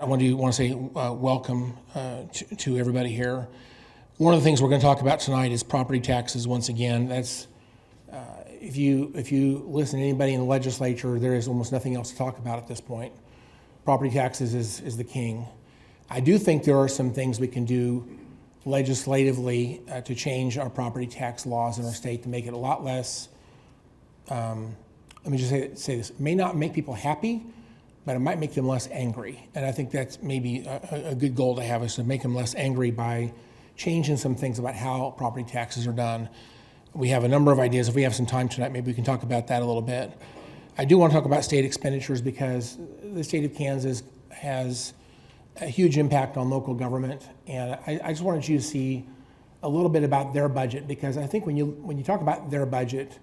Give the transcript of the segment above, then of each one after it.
I want to say welcome to everybody here. One of the things we're going to talk about tonight is property taxes once again. That's if you listen to anybody in the legislature, there is almost nothing else to talk about at this point. Property taxes is the king. I do think there are some things we can do legislatively to change our property tax laws in our state to make it a lot less, let me just say this, it may not make people happy, but it might make them less angry. And I think that's maybe a good goal to have, is to make them less angry by changing some things about how property taxes are done. We have a number of ideas. If we have some time tonight, maybe we can talk about that a little bit. I do want to talk about state expenditures because the state of Kansas has a huge impact on local government. And I just wanted you to see a little bit about their budget, because I think when you talk about their budget,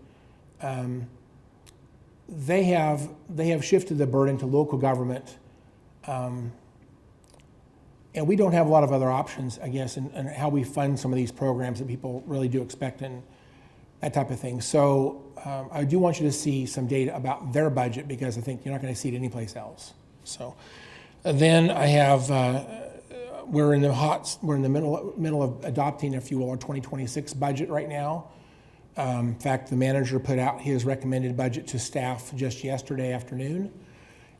they have shifted the burden to local government, and we don't have a lot of other options, I guess, in how we fund some of these programs that people really do expect and that type of thing. So I do want you to see some data about their budget, because I think you're not going to see it anyplace else. So then I have we're in the middle of adopting, if you will, our 2026 budget right now. In fact, the manager put out his recommended budget to staff just yesterday afternoon.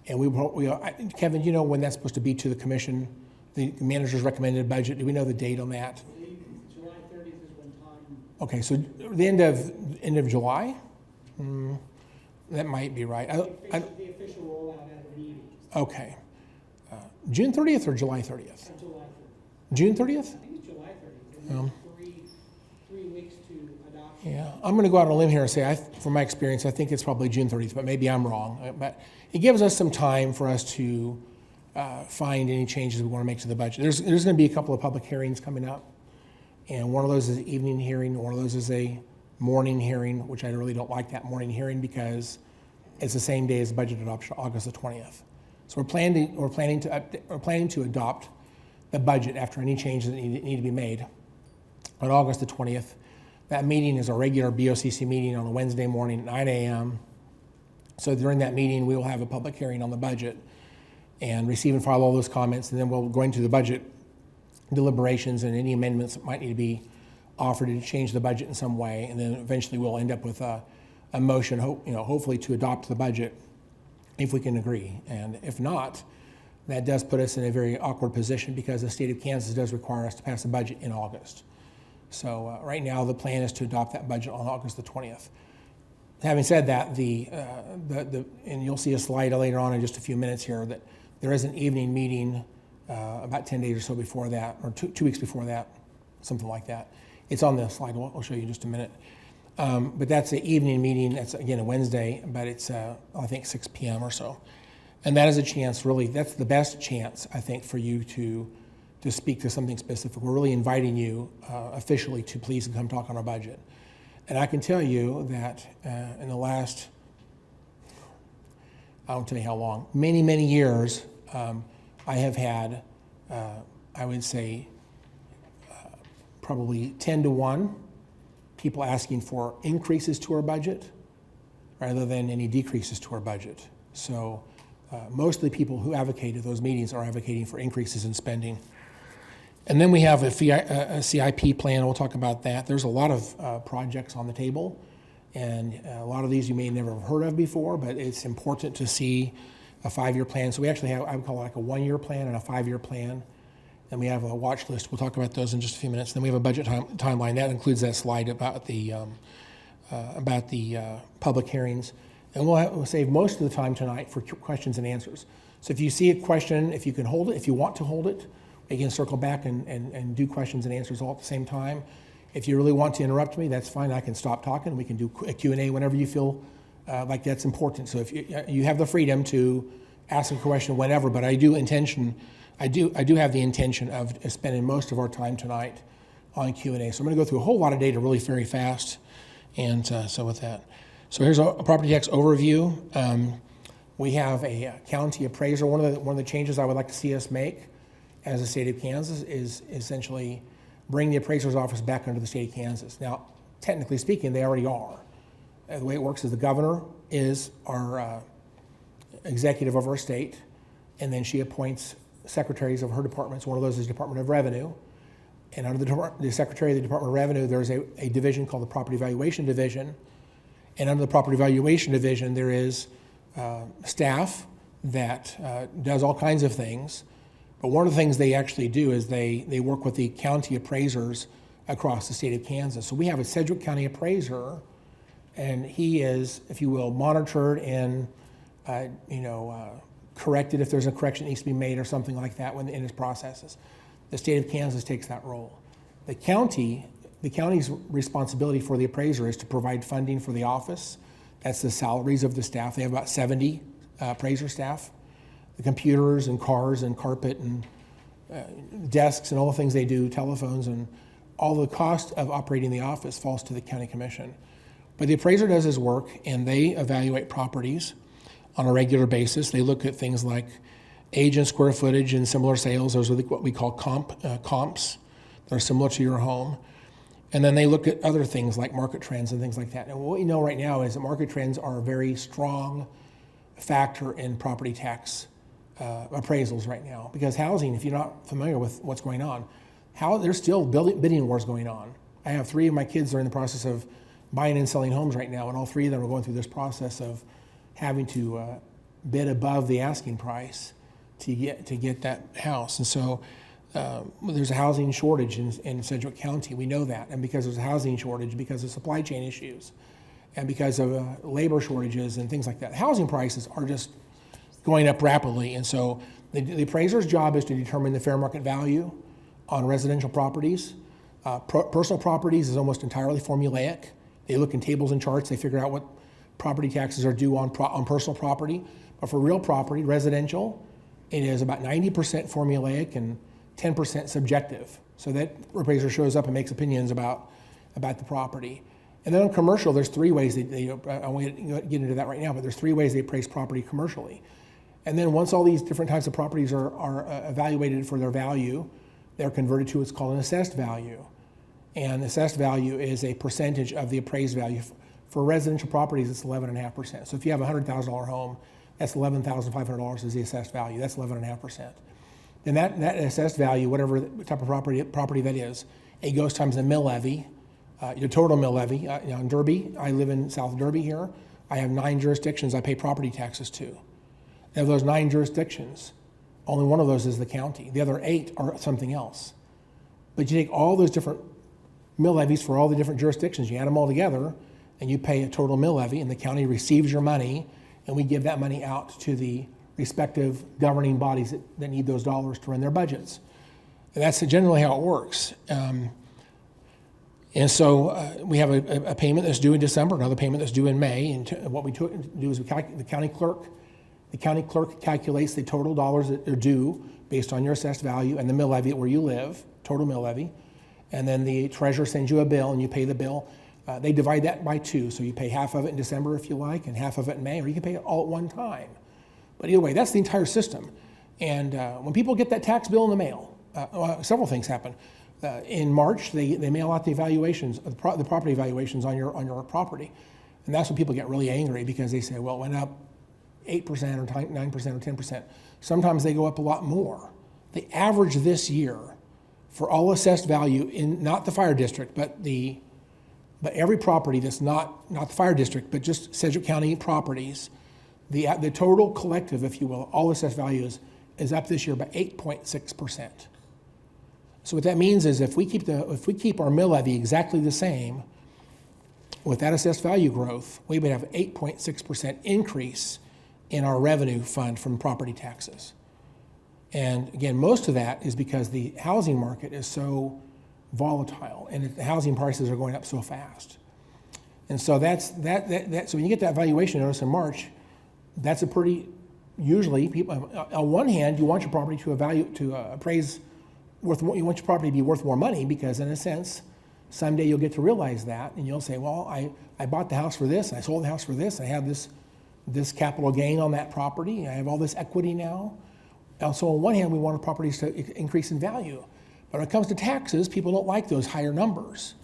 And Kevin, you know when that's supposed to be to the commission, the manager's recommended budget? Do we know the date on that? July 30th is when time. Okay, so the end of July? That might be right. The official rollout at the meeting. Okay. June 30th or July 30th? July 30th. June 30th? I think it's July 30th. Three weeks to adoption. Yeah, I'm going to go out on a limb here and say, from my experience, I think it's probably June 30th, but maybe I'm wrong. But it gives us some time for us to find any changes we want to make to the budget. There's going to be a couple of public hearings coming up, and one of those is an evening hearing, one of those is a morning hearing, which I really don't like that morning hearing because it's the same day as budget adoption, August the 20th. So we're planning to adopt the budget after any changes that need to be made on August the 20th. That meeting is a regular BOCC meeting on a Wednesday morning at 9 a.m. So during that meeting, we will have a public hearing on the budget and receive and file all those comments, and then we'll go into the budget deliberations and any amendments that might need to be offered to change the budget in some way, and then eventually we'll end up with a motion, hopefully to adopt the budget if we can agree. And if not, that does put us in a very awkward position because the state of Kansas does require us to pass a budget in August. So right now the plan is to adopt that budget on August the 20th. Having said that, and you'll see a slide later on in just a few minutes here, that there is an evening meeting about 10 days or so before that, or 2 weeks before that, something like that. It's on the slide. I'll show you in just a minute. But that's an evening meeting. That's, again, a Wednesday, but it's, I think, 6 p.m. or so. And that is a chance, really, that's the best chance, I think, for you to speak to something specific. We're really inviting you officially to please come talk on our budget. And I can tell you that in the last, I won't tell you how long, many, many years, I have had, I would say, probably 10 to 1 people asking for increases to our budget rather than any decreases to our budget. So most of the people who advocate at those meetings are advocating for increases in spending. And then we have a CIP plan. We'll talk about that. There's a lot of projects on the table, and a lot of these you may never have heard of before, but it's important to see a 5-year plan. So we actually have, I would call it like a 1-year plan and a 5-year plan. And we have a watch list. We'll talk about those in just a few minutes. Then we have a budget timeline. That includes that slide about the public hearings. And we'll save most of the time tonight for questions and answers. So if you see a question, if you can hold it, if you want to hold it, we can circle back and do questions and answers all at the same time. If you really want to interrupt me, that's fine. I can stop talking. We can do a Q&A whenever you feel like that's important. So if you have the freedom to ask a question whenever, but I do have the intention of spending most of our time tonight on Q&A. So I'm going to go through a whole lot of data really very fast. And so with that. So here's a property tax overview. We have a county appraiser. One of the changes I would like to see us make as a state of Kansas is essentially bring the appraiser's office back under the state of Kansas. Now, technically speaking, they already are. The way it works is the governor is our executive of our state, and then she appoints secretaries of her departments. One of those is Department of Revenue. And under the Secretary of the Department of Revenue, there's a division called the Property Valuation Division. And under the Property Valuation Division, there is staff that does all kinds of things. But one of the things they actually do is they work with the county appraisers across the state of Kansas. So we have a Sedgwick County appraiser, and he is, if you will, monitored and corrected if there's a correction that needs to be made or something like that in his processes. The state of Kansas takes that role. The county's responsibility for the appraiser is to provide funding for the office. That's the salaries of the staff. They have about 70 appraiser staff. The computers and cars and carpet and desks and all the things they do, telephones, and all the cost of operating the office falls to the county commission. But the appraiser does his work, and they evaluate properties on a regular basis. They look at things like age and square footage and similar sales. Those are what we call comps that are similar to your home. And then they look at other things like market trends and things like that. And what we know right now is that market trends are a very strong factor in property tax appraisals right now. Because housing, if you're not familiar with what's going on, there's still bidding wars going on. I have 3 of my kids that are in the process of buying and selling homes right now, and all 3 of them are going through this process of having to bid above the asking price to get that house. And so there's a housing shortage in Sedgwick County. We know that. And because there's a housing shortage, because of supply chain issues, and because of labor shortages and things like that, housing prices are just going up rapidly. And so the appraiser's job is to determine the fair market value on residential properties. Personal properties is almost entirely formulaic. They look in tables and charts. They figure out what property taxes are due on personal property. But for real property, residential, it is about 90% formulaic and 10% subjective. So that appraiser shows up and makes opinions about the property. And then on commercial, there's 3 ways I won't get into that right now, but there's 3 ways they appraise property commercially. And then once all these different types of properties are evaluated for their value, they're converted to what's called an assessed value. And assessed value is a percentage of the appraised value. For residential properties, it's 11.5%. So if you have a $100,000 home, that's $11,500 is the assessed value. That's 11.5%. And that assessed value, whatever type of property that is, it goes times the mill levy, your total mill levy. In Derby, I live in South Derby here. I have 9 jurisdictions I pay property taxes to. And of those 9 jurisdictions, only one of those is the county. The other 8 are something else. But you take all those different mill levies for all the different jurisdictions, you add them all together, and you pay a total mill levy, and the county receives your money, and we give that money out to the respective governing bodies that need those dollars to run their budgets. And that's generally how it works. And so we have a payment that's due in December, another payment that's due in May, and what we do is the county clerk calculates the total dollars that are due based on your assessed value and the mill levy where you live, total mill levy. And then the treasurer sends you a bill and you pay the bill. They divide that by 2, so you pay half of it in December if you like, and half of it in May, or you can pay it all at one time. But either way, that's the entire system. And when people get that tax bill in the mail, several things happen. In March, they mail out the evaluations, the property evaluations on your property. And that's when people get really angry because they say, well, it went up 8% or 9% or 10%. Sometimes they go up a lot more. The average this year for all assessed value in not the fire district, but every property that's not the fire district, but just Sedgwick County properties, the total collective, if you will, all assessed values is up this year by 8.6%. So what that means is if we keep our mill levy exactly the same, with that assessed value growth, we would have an 8.6% increase in our revenue fund from property taxes. And again, most of that is because the housing market is so volatile and the housing prices are going up so fast. And so that's that. So when you get that valuation notice in March, that's a pretty, usually people, on one hand, you want your property to appraise worth more, you want your property to be worth more money because in a sense, someday you'll get to realize that and you'll say, well, I bought the house for this, and I sold the house for this, and I have this capital gain on that property, and I have all this equity now. And so on one hand, we want our properties to increase in value. But when it comes to taxes, people don't like those higher numbers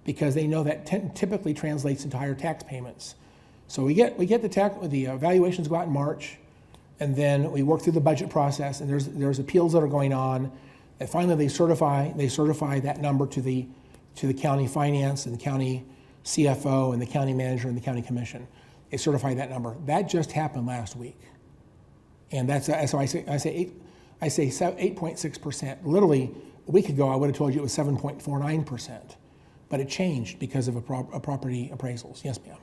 because they know that typically translates into higher tax payments. So we get the valuations go out in March, and then we work through the budget process, and there's appeals that are going on, and finally they certify that number to the county finance and the county CFO and the county manager and the county commission. They certify that number. That just happened last week, and so I say 8.6%. Literally a week ago, I would have told you it was 7.49%, but it changed because of property appraisals. Yes, ma'am.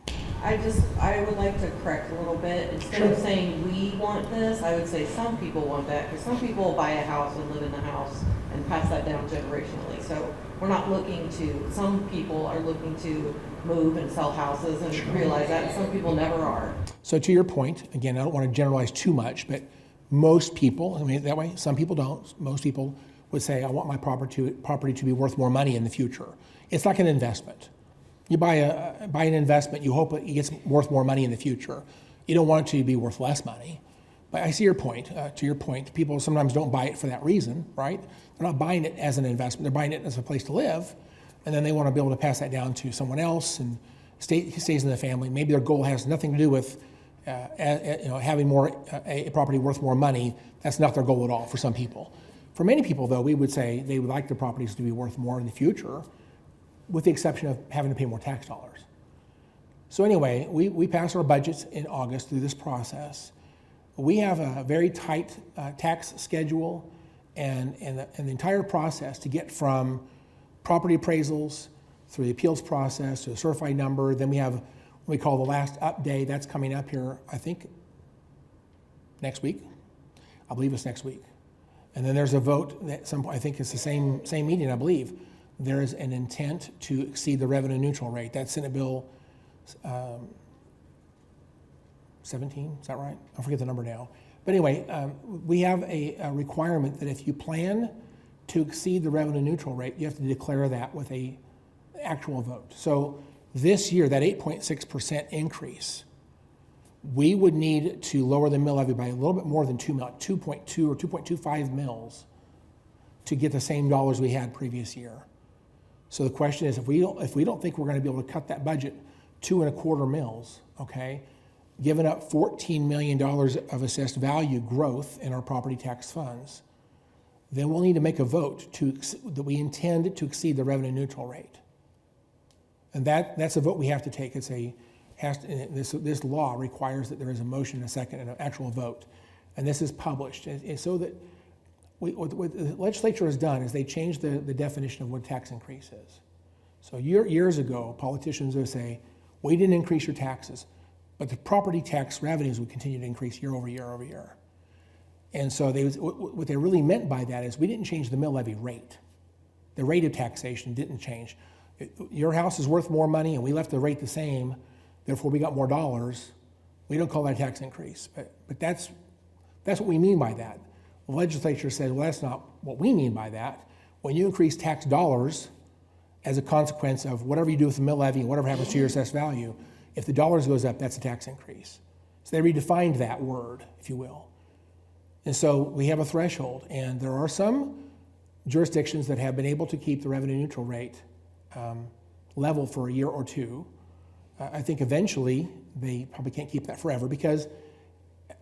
I would like to correct a little bit. Instead of saying we want this, I would say some people want that, because some people buy a house and live in the house and pass that down generationally. So we're not looking to, some people are looking to move and sell houses and realize that, and some people never are. So to your point, again, I don't want to generalize too much, but most people, I mean, that way, some people don't, most people would say, I want my property to be worth more money in the future. It's like an investment. You buy an investment, you hope it gets worth more money in the future. You don't want it to be worth less money. But I see your point. To your point, people sometimes don't buy it for that reason, right? They're not buying it as an investment. They're buying it as a place to live, and then they want to be able to pass that down to someone else and stays in the family. Maybe their goal has nothing to do with having a property worth more money. That's not their goal at all for some people. For many people, though, we would say they would like their properties to be worth more in the future, with the exception of having to pay more tax dollars. So anyway, we pass our budgets in August through this process. We have a very tight tax schedule and the entire process to get from property appraisals through the appeals process to a certified number. Then we have what we call the last up day. That's coming up here, I think, next week. I believe it's next week. And then there's a vote that I think it's the same meeting, I believe. There is an intent to exceed the revenue neutral rate. That's Senate Bill 17, is that right? I forget the number now. But anyway, we have a requirement that if you plan to exceed the revenue neutral rate, you have to declare that with an actual vote. So this year, that 8.6% increase, we would need to lower the mill levy by a little bit more than 2.2 or 2.25 mills to get the same dollars we had previous year. So the question is, if we don't think we're going to be able to cut that budget 2.25 mills, okay, giving up $14 million of assessed value growth in our property tax funds, then we'll need to make a vote that we intend to exceed the revenue neutral rate. And that's a vote we have to take. This law requires that there is a motion, a second, and an actual vote. And this is published. And so that what the legislature has done is they changed the definition of what tax increase is. So years ago, politicians would say, we didn't increase your taxes, but the property tax revenues would continue to increase year over year over year. And so what they really meant by that is we didn't change the mill levy rate. The rate of taxation didn't change. Your house is worth more money and we left the rate the same, therefore we got more dollars. We don't call that a tax increase, but that's what we mean by that. The legislature said, well, that's not what we mean by that. When you increase tax dollars as a consequence of whatever you do with the mill levy and whatever happens to your assessed value, if the dollars goes up, that's a tax increase. So they redefined that word, if you will. And so we have a threshold, and there are some jurisdictions that have been able to keep the revenue neutral rate level for a year or two. I think eventually they probably can't keep that forever because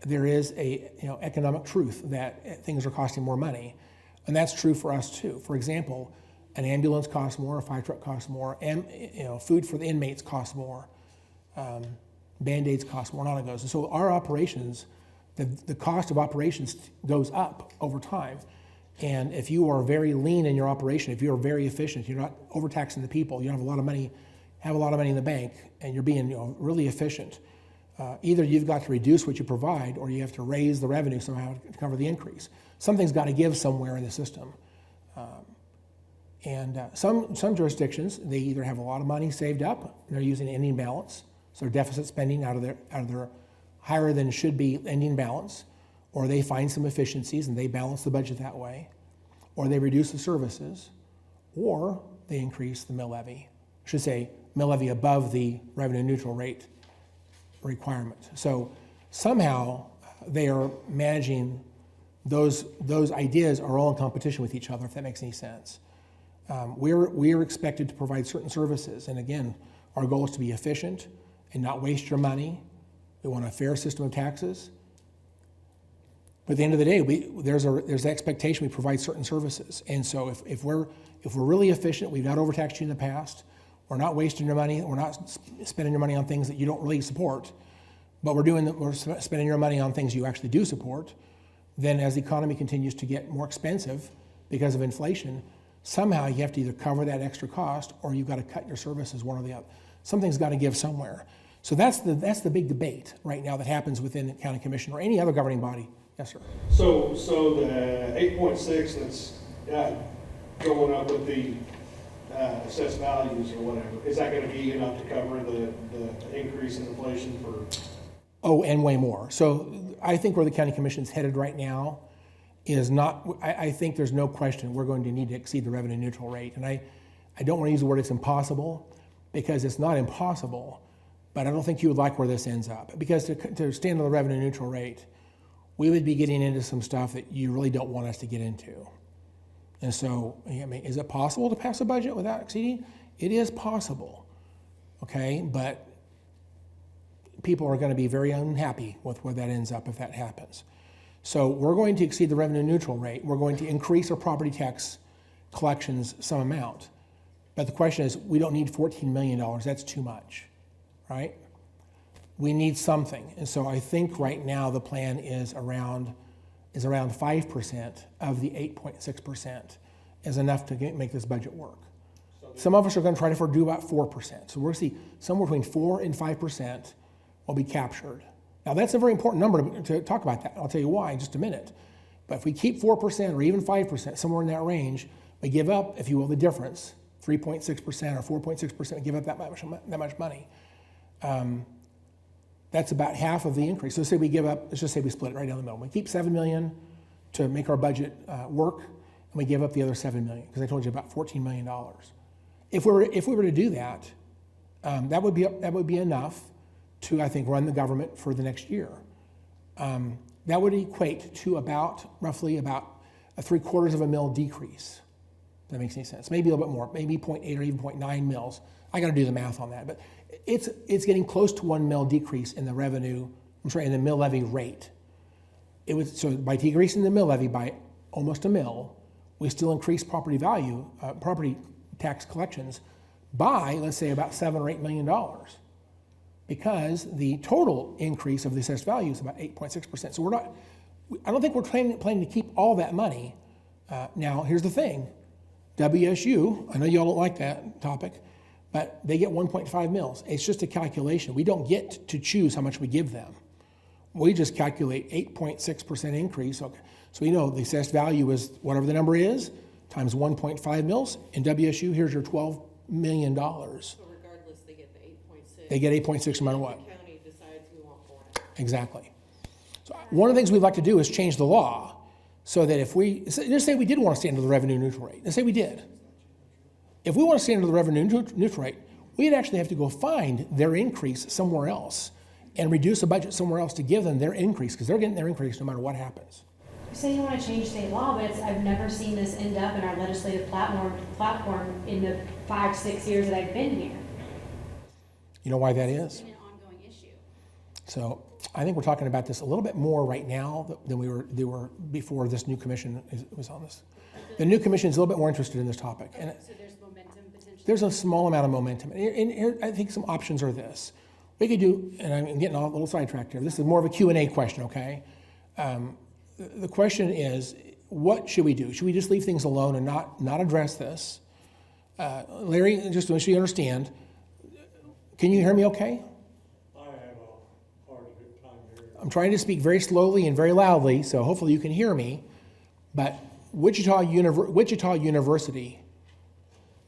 there is a economic truth that things are costing more money, and that's true for us too. For example, an ambulance costs more, a fire truck costs more, and food for the inmates costs more, Band-Aids cost more, and on it goes. And so our operations, the cost of operations goes up over time. And if you are very lean in your operation, if you are very efficient, you're not overtaxing the people, you don't have a lot of money in the bank, and you're being really efficient, either you've got to reduce what you provide or you have to raise the revenue somehow to cover the increase. Something's got to give somewhere in the system. Some jurisdictions, they either have a lot of money saved up, and they're using ending balance, so they're deficit spending out of their higher than should be ending balance, or they find some efficiencies and they balance the budget that way, or they reduce the services, or they increase the mill levy. I should say mill levy above the revenue neutral rate requirement. So somehow they are managing those ideas are all in competition with each other, if that makes any sense. We're expected to provide certain services, and again, our goal is to be efficient and not waste your money. We want a fair system of taxes. But at the end of the day, there's the expectation we provide certain services. And so if we're really efficient, we've not overtaxed you in the past, we're not wasting your money, we're not spending your money on things that you don't really support, but we're spending your money on things you actually do support, then as the economy continues to get more expensive because of inflation, somehow you have to either cover that extra cost or you've got to cut your services, one or the other. Something's got to give somewhere. So that's the big debate right now that happens within the county commission or any other governing body. Yes, sir. So the 8.6 that's going up with the assessed values or whatever, is that going to be enough to cover the increase in inflation for? Oh, and way more. So I think where the county commission's headed right now is not, I think there's no question we're going to need to exceed the revenue neutral rate. And I don't want to use the word it's impossible, because it's not impossible, but I don't think you would like where this ends up. Because to stand on the revenue neutral rate, we would be getting into some stuff that you really don't want us to get into. And so, I mean, is it possible to pass a budget without exceeding? It is possible, okay? But people are going to be very unhappy with where that ends up if that happens. So we're going to exceed the revenue neutral rate. We're going to increase our property tax collections some amount. But the question is, we don't need $14 million. That's too much, right? We need something. And so I think right now the plan is around 5% of the 8.6% is enough to make this budget work. Some of us are going to try to do about 4%. So we'll see somewhere between 4 and 5% will be captured. Now that's a very important number to talk about that. I'll tell you why in just a minute. But if we keep 4% or even 5%, somewhere in that range, we give up, if you will, the difference, 3.6% or 4.6%, give up that much money. That's about half of the increase. So let's just say we split it right down the middle. We keep $7 million to make our budget work, and we give up the other $7 million, because I told you about $14 million. If we were to do that, that would be enough to, I think, run the government for the next year. That would equate to roughly about a 3/4 mil decrease. If that makes any sense. Maybe a little bit more, maybe 0.8 or even 0.9 mils. I got to do the math on that, but it's getting close to 1 mil decrease in the in the mill levy rate. So by decreasing the mill levy by almost a mil, we still increase property tax collections by, let's say, about $7 or $8 million, because the total increase of the assessed value is about 8.6%. So I don't think we're planning to keep all that money. Now, here's the thing. WSU, I know y'all don't like that topic, but they get 1.5 mils. It's just a calculation. We don't get to choose how much we give them. We just calculate 8.6% increase. Okay. So we know the assessed value is whatever the number is, times 1.5 mils. In WSU, here's your $12 million. So regardless, they get the 8.6. They get 8.6 no matter what. The county decides we want more. Exactly. So one of the things we'd like to do is change the law so that let's say we did want to stay under the revenue neutral rate. Let's say we did. If we want to stay under the revenue neutral rate, we'd actually have to go find their increase somewhere else and reduce the budget somewhere else to give them their increase, because they're getting their increase no matter what happens. You say you want to change state law, but I've never seen this end up in our legislative platform in the 5-6 years that I've been here. You know why that is? It's been an ongoing issue. So I think we're talking about this a little bit more right now than we were before this new commission was on this. The new commission is a little bit more interested in this topic. And So there's momentum potentially? there's a small amount of momentum. And here, I think some options are this. We could do, and I'm getting a little sidetracked here. This is more of a Q&A question, okay? The question is, what should we do? Should we just leave things alone and not address this? Larry, just to make sure you understand, can you hear me okay? I have a hard time here. I'm trying to speak very slowly and very loudly, so hopefully you can hear me. But Wichita University,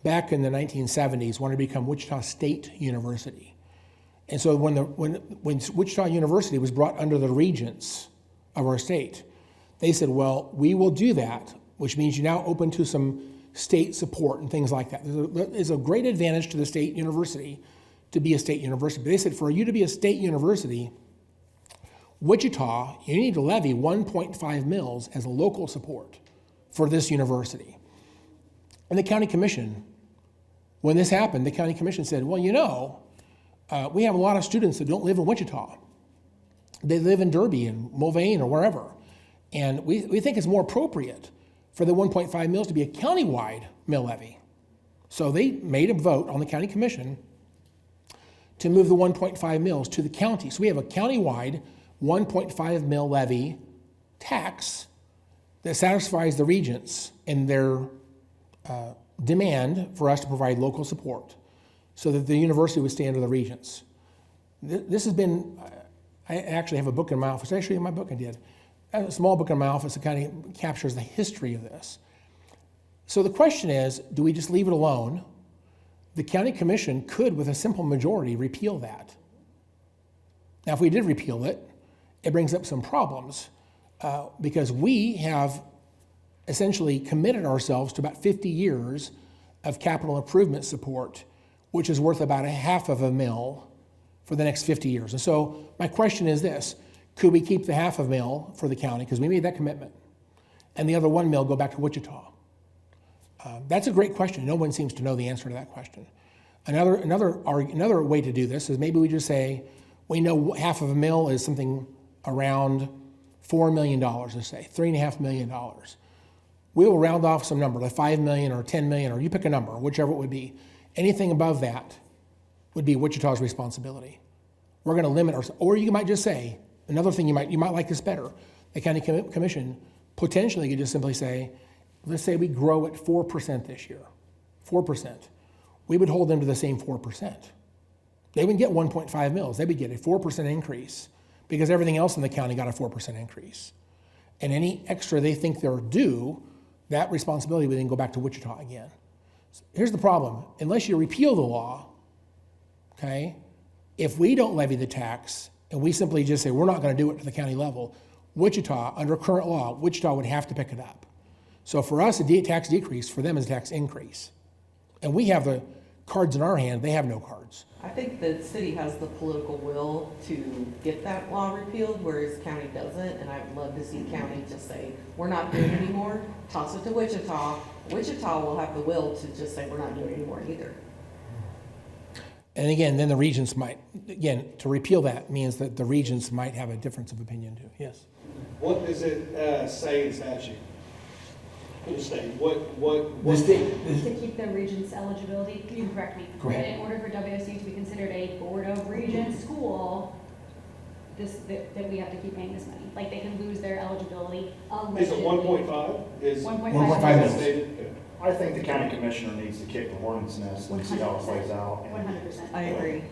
back in the 1970s, wanted to become Wichita State University. And so when Wichita University was brought under the regents of our state, they said, well, we will do that, which means you're now open to some state support and things like that. There's a great advantage to the state university to be a state university. But they said, for you to be a state university, Wichita, you need to levy 1.5 mils as a local support for this university. And the county commission, when this happened, the county commission said, well, we have a lot of students that don't live in Wichita. They live in Derby and Mulvane or wherever. And we think it's more appropriate for the 1.5 mils to be a countywide mill levy. So they made a vote on the county commission to move the 1.5 mils to the county. So we have a countywide 1.5 mil levy tax that satisfies the regents in their demand for us to provide local support so that the university would stay under the regents. This has been, I actually have a book in my office. Actually, in my book I did. I have a small book in my office that kind of captures the history of this. So the question is, do we just leave it alone? The county commission could, with a simple majority, repeal that. Now, if we did repeal it, it brings up some problems because we have essentially committed ourselves to about 50 years of capital improvement support, which is worth about $0.5 mil for the next 50 years. And so my question is this: could we keep the $0.5 mil for the county, because we made that commitment, and the other $1 mil go back to Wichita? That's a great question. No one seems to know the answer to that question. Another way to do this is maybe we just say, we know $0.5 mil is something around $4 million, let's say, $3.5 million. We will round off some number, like $5 million or $10 million, or you pick a number, whichever it would be. Anything above that would be Wichita's responsibility. We're going to limit ourselves. Or you might just say, another thing you might like this better. The county commission potentially could just simply say, let's say we grow at 4% this year, 4%. We would hold them to the same 4%. They wouldn't get 1.5 mils. They would get a 4% increase because everything else in the county got a 4% increase. And any extra they think they're due, that responsibility would then go back to Wichita again. So here's the problem. Unless you repeal the law, okay, if we don't levy the tax and we simply just say we're not going to do it to the county level, Wichita, under current law, Wichita would have to pick it up. So for us, a tax decrease, for them is a tax increase. And we have the cards in our hand, they have no cards. I think the city has the political will to get that law repealed, whereas county doesn't, and I'd love to see county just say, we're not doing it anymore, toss it to Wichita. Wichita will have the will to just say, we're not doing it anymore either. And again, then the regents might, again, to repeal that means that the regents might have a difference of opinion too. Yes? What does it say in statute? In the state, The state, To keep the regents' eligibility, you can correct me. Go ahead. But in order for WSU to be considered a Board of Regents school, that we have to keep paying this money. Like, they can lose their eligibility unless. Is it 1.5? Is 1.5 mils. stated? I think the county commissioner needs to kick the hornet's nest and see how it plays out. 100%. I agree.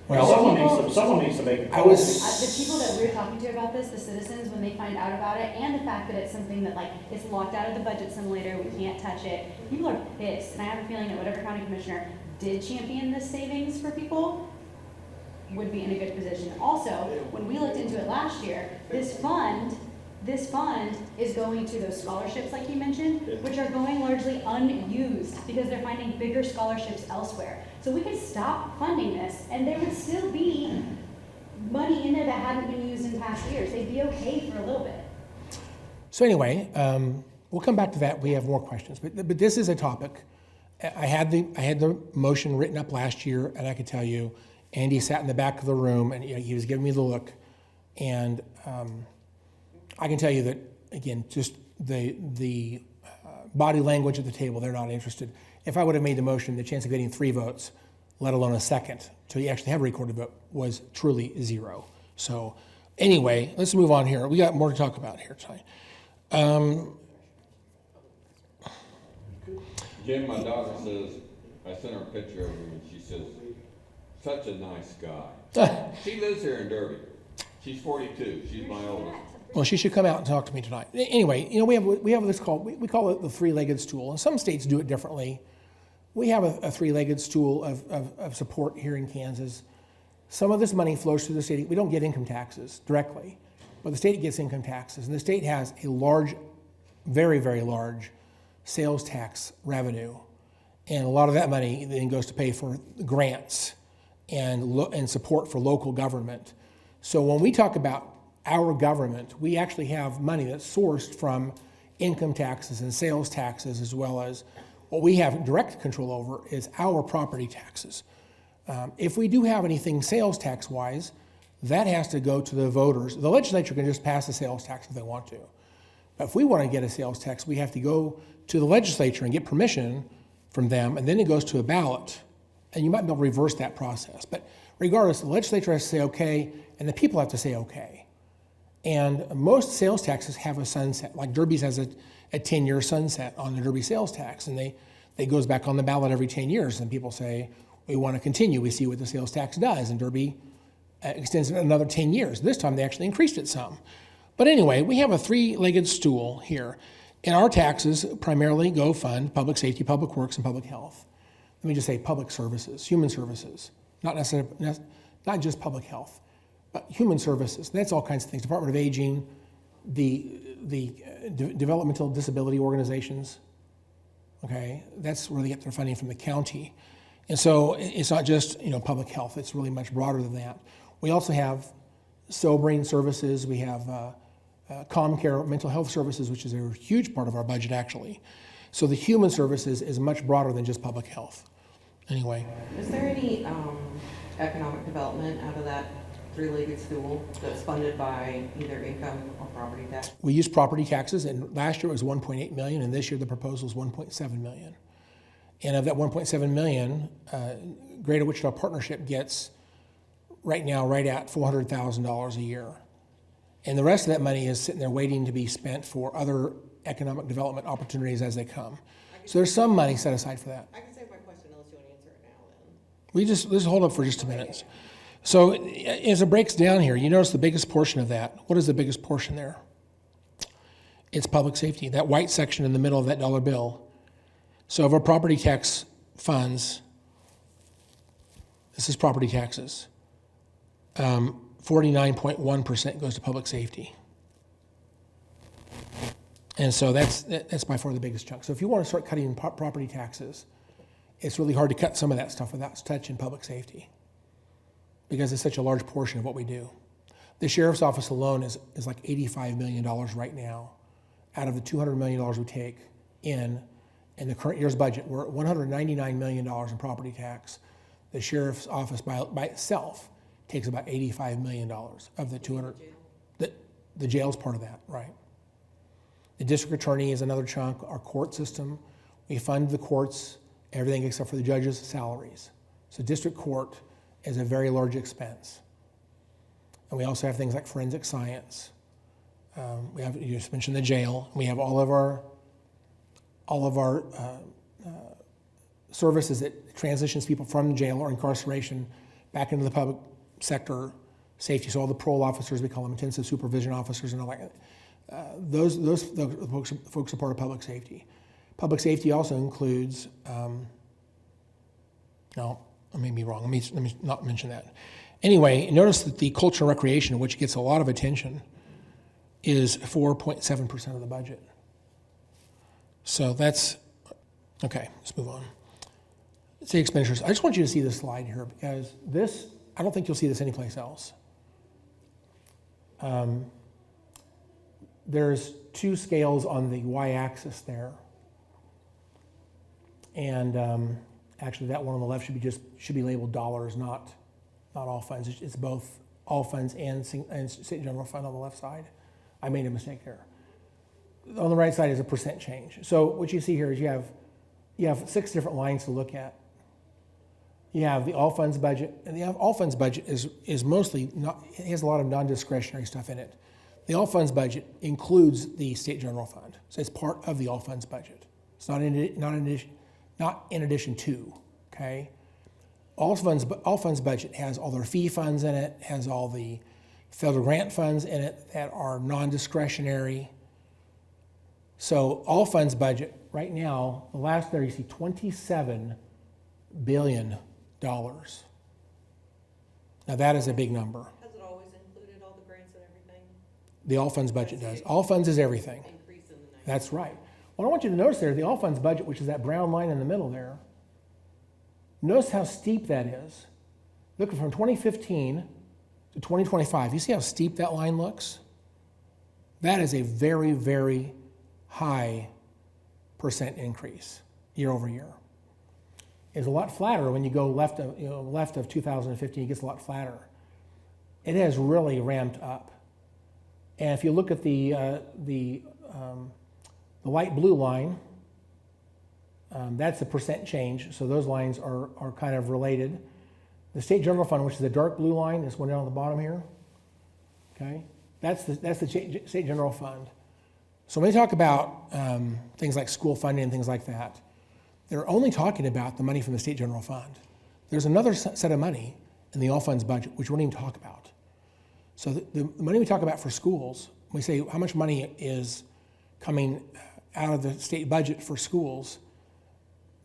well, Someone needs to make a I call. was, The people that we're talking to about this, the citizens, when they find out about it, and the fact that it's something that, like, it's locked out of the budget simulator, we can't touch it, people are pissed. And I have a feeling that whatever county commissioner did champion this savings for people would be in a good position. Also, when we looked into it last year, this fund is going to those scholarships, like you mentioned, which are going largely unused because they're finding bigger scholarships elsewhere. So we could stop funding this, and there would still be money in there that hadn't been used in past years. They'd be okay for a little bit. so anyway, we'll come back to that. We have more questions, but this is a topic. I had the motion written up last year, and I could tell you, Andy sat in the back of the room, and he was giving me the look, and I can tell you that, again, just the body language at the table, they're not interested. If I would have made the motion, the chance of getting 3 votes, let alone a second, so you actually have a recorded vote, was truly 0. So anyway, let's move on here. We got more to talk about here tonight. Jim, my daughter says, I sent her a picture of him, and she says, such a nice guy. She lives here in Derby. She's 42. She's my oldest. Well, she should come out and talk to me tonight. Anyway, we have this called, we call it the 3-legged stool, and some states do it differently. We have a 3-legged stool of support here in Kansas. Some of this money flows through the state. We don't get income taxes directly, but the state gets income taxes, and the state has a large, very, very large sales tax revenue, and a lot of that money then goes to pay for grants and support for local government. So when we talk about our government, we actually have money that's sourced from income taxes and sales taxes, as well as what we have direct control over is our property taxes. If we do have anything sales tax wise, that has to go to the voters. The legislature can just pass a sales tax if they want to. But if we want to get a sales tax, we have to go to the legislature and get permission from them, and then it goes to a ballot. And you might be able to reverse that process. But regardless, the legislature has to say okay, and the people have to say okay. And most sales taxes have a sunset. Like Derby's has a 10-year sunset on the Derby sales tax, and they goes back on the ballot every 10 years, and people say, we want to continue. We see what the sales tax does, and Derby extends it another 10 years. This time they actually increased it some. But anyway, we have a three-legged stool here. And our taxes primarily go fund public safety, public works, and public health. Let me just say public services, human services, not necessarily, not just public health, but human services. And that's all kinds of things. Department of Aging, the developmental disability organizations, okay? That's where they get their funding from the county. And so it's not just, public health. It's really much broader than that. We also have sobering services. We have comm care, mental health services, which is a huge part of our budget, actually. So the human services is much broader than just public health. Anyway. Is there any economic development out of that three-legged stool that's funded by either income or property tax? We use property taxes, and last year it was 1.8 million, and this year the proposal is 1.7 million. And of that 1.7 million, Greater Wichita Partnership gets right now right at $400,000 a year. And the rest of that money is sitting there waiting to be spent for other economic development opportunities as they come. So there's some money set aside for that. I can save my question unless you want to answer it now then. Let's hold up for just a minute. So as it breaks down here, you notice the biggest portion of that. What is the biggest portion there? It's public safety, that white section in the middle of that dollar bill. So of our property tax funds, this is property taxes, 49.1% goes to public safety. And so that's by far the biggest chunk. So if you want to start cutting property taxes, it's really hard to cut some of that stuff without touching public safety, because it's such a large portion of what we do. The sheriff's office alone is like $85 million right now out of the $200 million we take in the current year's budget. We're at $199 million in property tax. The sheriff's office by itself takes about $85 million of the 200. The jail's part of that, right? The district attorney is another chunk. Our court system, we fund the courts, everything except for the judges' salaries. So district court is a very large expense. And we also have things like forensic science. We have, you just mentioned the jail. We have all of our services that transitions people from jail or incarceration back into the public sector safety. So all the parole officers, we call them intensive supervision officers and all that. Those folks are part of public safety. Public safety also includes, no, I may be wrong. Let me not mention that. Anyway, notice that the culture and recreation, which gets a lot of attention, is 4.7% of the budget. So that's, okay, let's move on. City expenditures. I just want you to see this slide here, because this, I don't think you'll see this anyplace else. There's two scales on the y-axis there. And actually that one on the left should be labeled dollars, not all funds. It's both all funds and state general fund on the left side. I made a mistake there. On the right side is a percent change. So what you see here is you have 6 different lines to look at. You have the all funds budget, and the all funds budget is mostly not, it has a lot of non-discretionary stuff in it. The all funds budget includes the state general fund, so it's part of the all funds budget. It's not in addition to, okay? All funds budget has all their fee funds in it, has all the federal grant funds in it that are non-discretionary. So all funds budget right now, the last there you see $27 billion. Now that is a big number. Has it always included all the grants and everything? The all funds budget does. All funds is everything. Increase in the next. That's right. What I want you to notice there, the all funds budget, which is that brown line in the middle there, notice how steep that is. Look from 2015 to 2025. You see how steep that line looks? That is a very, very high percent increase year over year. It's a lot flatter when you go left of 2015. It gets a lot flatter. it has really ramped up. And if you look at the light blue line, that's the percent change, so those lines are kind of related. The state general fund, which is the dark blue line, this one down at the bottom here, okay, that's the state general fund. So when they talk about things like school funding and things like that, they're only talking about the money from the state general fund. There's another set of money in the all funds budget, which we don't even talk about. So the money we talk about for schools, we say how much money is coming out of the state budget for schools,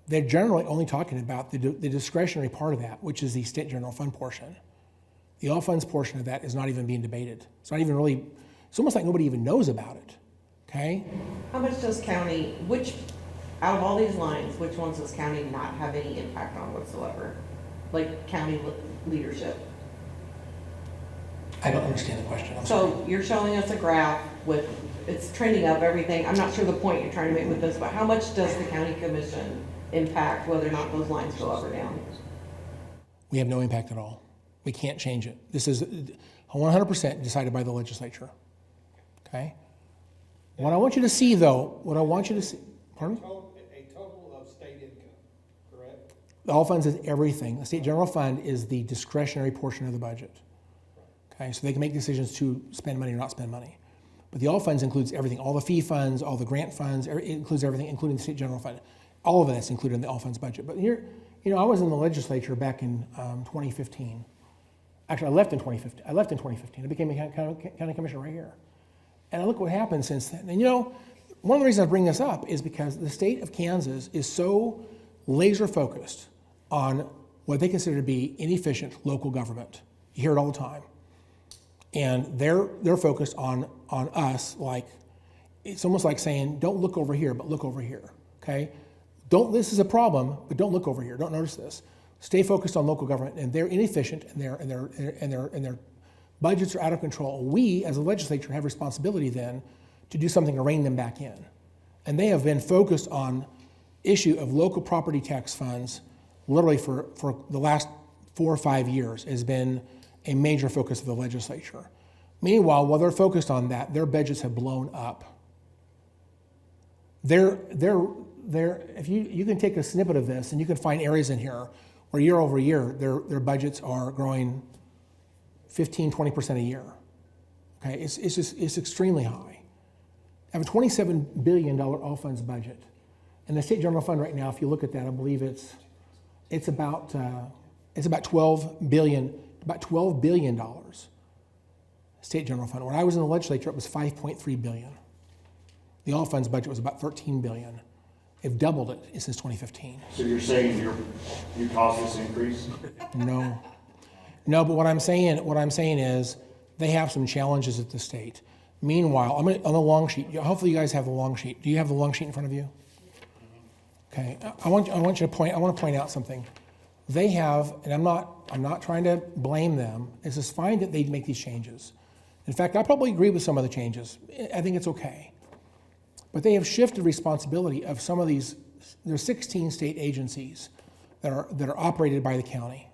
they're generally only talking about the discretionary part of that, which is the state general fund portion. The all funds portion of that is not even being debated. It's not even really, it's almost like nobody even knows about it, okay? How much does county, out of all these lines, which ones does county not have any impact on whatsoever? Like county leadership? I don't understand the question, I'm sorry. So you're showing us a graph with, it's trending up everything. I'm not sure the point you're trying to make with this, but how much does the county commission impact whether or not those lines go up or down? We have no impact at all. We can't change it. This is 100% decided by the legislature, okay? What I want you to see though, pardon? A total of state income, correct? The all funds is everything. The state general fund is the discretionary portion of the budget. Okay, so they can make decisions to spend money or not spend money. But the all funds includes everything, all the fee funds, all the grant funds, it includes everything, including the state general fund. All of that's included in the all funds budget. But here, I was in the legislature back in 2015. Actually, I left in 2015. I became a county commissioner right here. And I look what happened since then. And one of the reasons I bring this up is because the state of Kansas is so laser focused on what they consider to be inefficient local government. You hear it all the time. And they're focused on us, like it's almost like saying, don't look over here, but look over here. Okay? This is a problem, but don't look over here. Don't notice this. Stay focused on local government, and they're inefficient, and their budgets are out of control. We, as a legislature, have responsibility then to do something to rein them back in. And they have been focused on issue of local property tax funds literally for the last 4 or 5 years has been a major focus of the legislature. Meanwhile, while they're focused on that, their budgets have blown up. If you can take a snippet of this and you can find areas in here where year over year their budgets are growing 15, 20% a year. Okay, it's extremely high. I have a $27 billion all funds budget. And the state general fund right now, if you look at that, I believe it's about $12 billion. About $12 billion state general fund. When I was in the legislature, it was $5.3 billion. The all funds budget was about $13 billion. They've doubled it since 2015. So you're saying your cost has increased? No, but what I'm saying is they have some challenges at the state. Meanwhile, on the long sheet. Hopefully, you guys have the long sheet. Do you have the long sheet in front of you? Okay. I want to point out something. They have, and I'm not trying to blame them. It's fine that they make these changes. In fact, I probably agree with some of the changes. I think it's okay. But they have shifted responsibility of some of these. There's 16 state agencies that are operated by the county.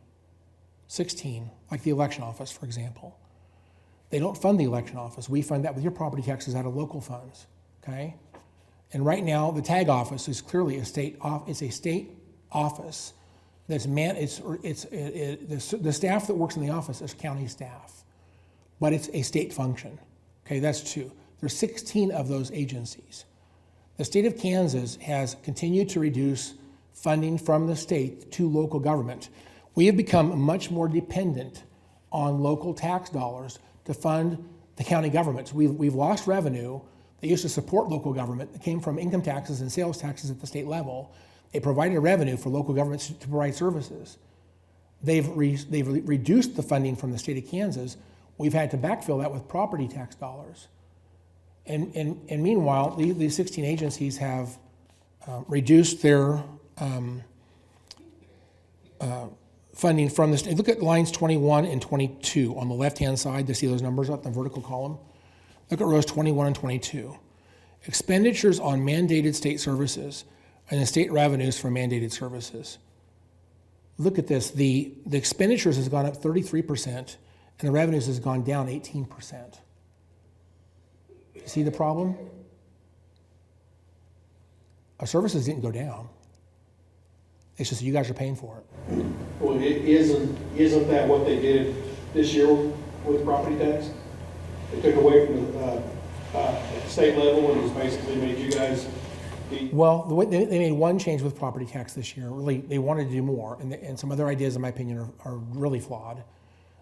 16, like the election office, for example. They don't fund the election office. We fund that with your property taxes out of local funds. Okay, and right now the tag office is clearly a state office. That's the staff that works in the office is county staff, but it's a state function. Okay, that's 2. There's 16 of those agencies. The state of Kansas has continued to reduce funding from the state to local government. We have become much more dependent on local tax dollars to fund the county governments. We've lost revenue that used to support local government that came from income taxes and sales taxes at the state level. They provided revenue for local governments to provide services. They've reduced the funding from the state of Kansas. We've had to backfill that with property tax dollars. And meanwhile, these 16 agencies have reduced their funding from the state. Look at lines 21 and 22 on the left-hand side to see those numbers up in the vertical column. Look at rows 21 and 22. Expenditures on mandated state services and the state revenues for mandated services. Look at this. The expenditures has gone up 33%, and the revenues has gone down 18%. You see the problem? Our services didn't go down. It's just that you guys are paying for it. Well, isn't that what they did this year with property tax? They took away from the state level and just basically made you guys be. Well, the way they made one change with property tax this year. Really, they wanted to do more, and some other ideas, in my opinion, are really flawed.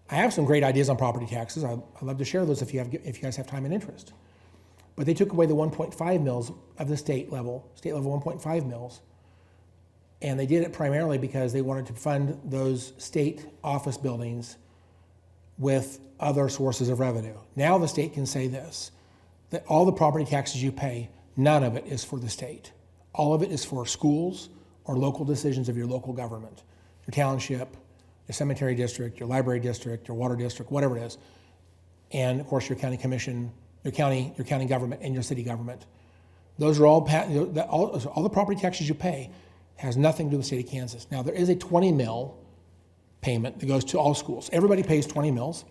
I have some great ideas on property taxes. I'd love to share those if you guys have time and interest. But they took away the 1.5 mils of the state level 1.5 mils, and they did it primarily because they wanted to fund those state office buildings with other sources of revenue. Now the state can say this, that all the property taxes you pay, none of it is for the state. All of it is for schools or local decisions of your local government, your township, your cemetery district, your library district, your water district, whatever it is. And of course, your county commission, your county government, and your city government. Those are all the property taxes you pay has nothing to do with the state of Kansas. Now, there is a 20 mil payment that goes to all schools. Everybody pays 20 mils.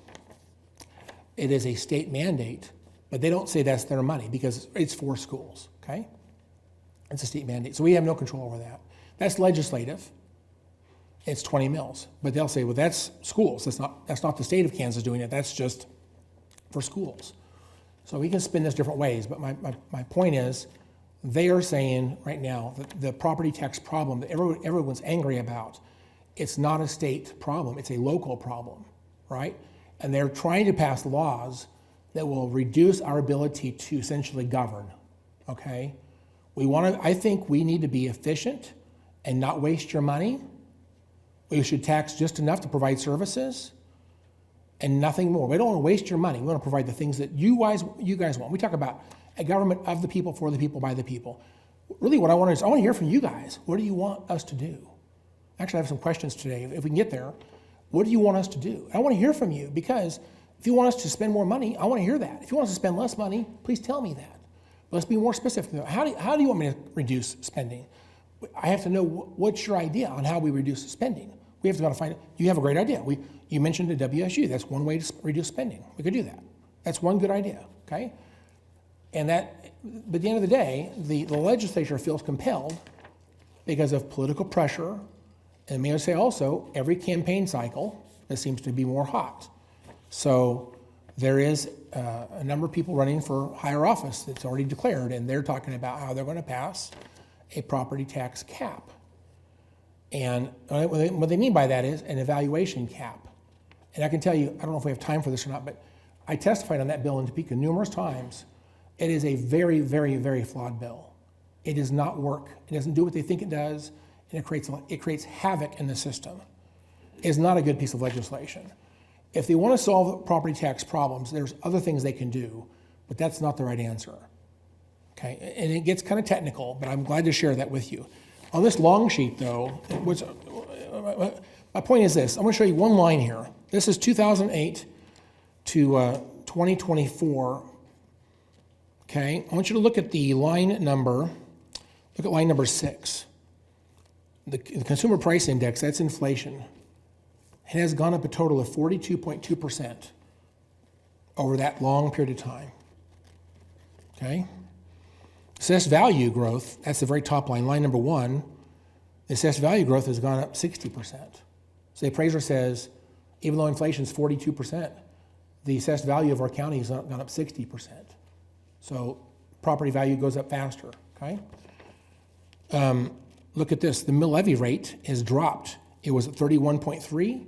It is a state mandate, but they don't say that's their money because it's for schools, okay? It's a state mandate, so we have no control over that. That's legislative. It's 20 mils, but they'll say, well, that's schools. That's not the state of Kansas doing it. That's just for schools. So we can spin this different ways, but my point is, they are saying right now that the property tax problem that everyone's angry about, it's not a state problem, it's a local problem, right? And they're trying to pass laws that will reduce our ability to essentially govern, okay? I think we need to be efficient and not waste your money. We should tax just enough to provide services and nothing more. We don't want to waste your money. We want to provide the things that you guys want. We talk about a government of the people, for the people, by the people. Really what I want to hear from you guys. What do you want us to do? Actually, I have some questions today. If we can get there, what do you want us to do? I want to hear from you because if you want us to spend more money, I want to hear that. If you want us to spend less money, please tell me that. Let's be more specific. How do you want me to reduce spending? I have to know what's your idea on how we reduce spending. We have to go to find it. You have a great idea. You mentioned the WSU. That's one way to reduce spending. We could do that. That's one good idea, okay? And that, but at the end of the day, the legislature feels compelled because of political pressure, and may I say also, every campaign cycle, that seems to be more hot. So there is a number of people running for higher office that's already declared, and they're talking about how they're going to pass a property tax cap. And what they mean by that is an evaluation cap. And I can tell you, I don't know if we have time for this or not, but I testified on that bill in Topeka numerous times. It is a very, very, very flawed bill. It does not work. It doesn't do what they think it does, and it creates havoc in the system. It's not a good piece of legislation. If they want to solve property tax problems, there's other things they can do, but that's not the right answer. Okay, and it gets kind of technical, but I'm glad to share that with you. On this long sheet, though, my point is this. I'm going to show you one line here. This is 2008 to 2024. Okay, I want you to look at the line number. Look at line number 6. The consumer price index, that's inflation. It has gone up a total of 42.2% over that long period of time. Okay? Assessed value growth, that's the very top line, line number 1. The assessed value growth has gone up 60%. So the appraiser says, even though inflation is 42%, the assessed value of our county has gone up 60%. So property value goes up faster, okay? Look at this, the mill levy rate has dropped. It was at 31.3,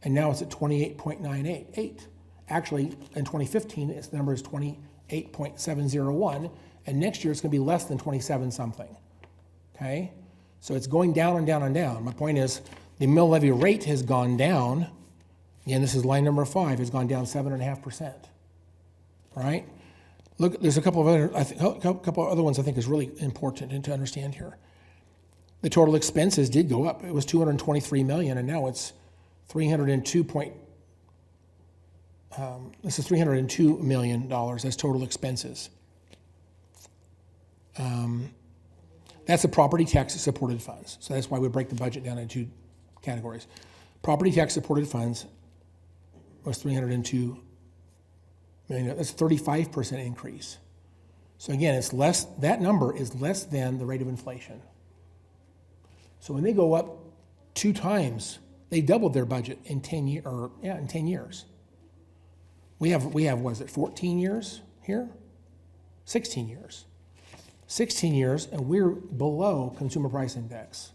and now it's at 28.98. Actually, in 2015, its number is 28.701, and next year it's going to be less than 27 something, okay? So it's going down and down and down. My point is, the mill levy rate has gone down. Again, this is line number 5, has gone down 7.5%, right? Look, there's a couple of other ones I think is really important to understand here. The total expenses did go up. It was $223 million, and now it's this is $302 million. That's total expenses. That's the property tax supported funds. So that's why we break the budget down into 2 categories. Property tax supported funds was 302 million. That's a 35% increase. So again, it's less, that number is less than the rate of inflation. So when they go up 2 times, they doubled their budget in 10 years. We have, was it 14 years here? 16 years. 16 years, and we're below consumer price index.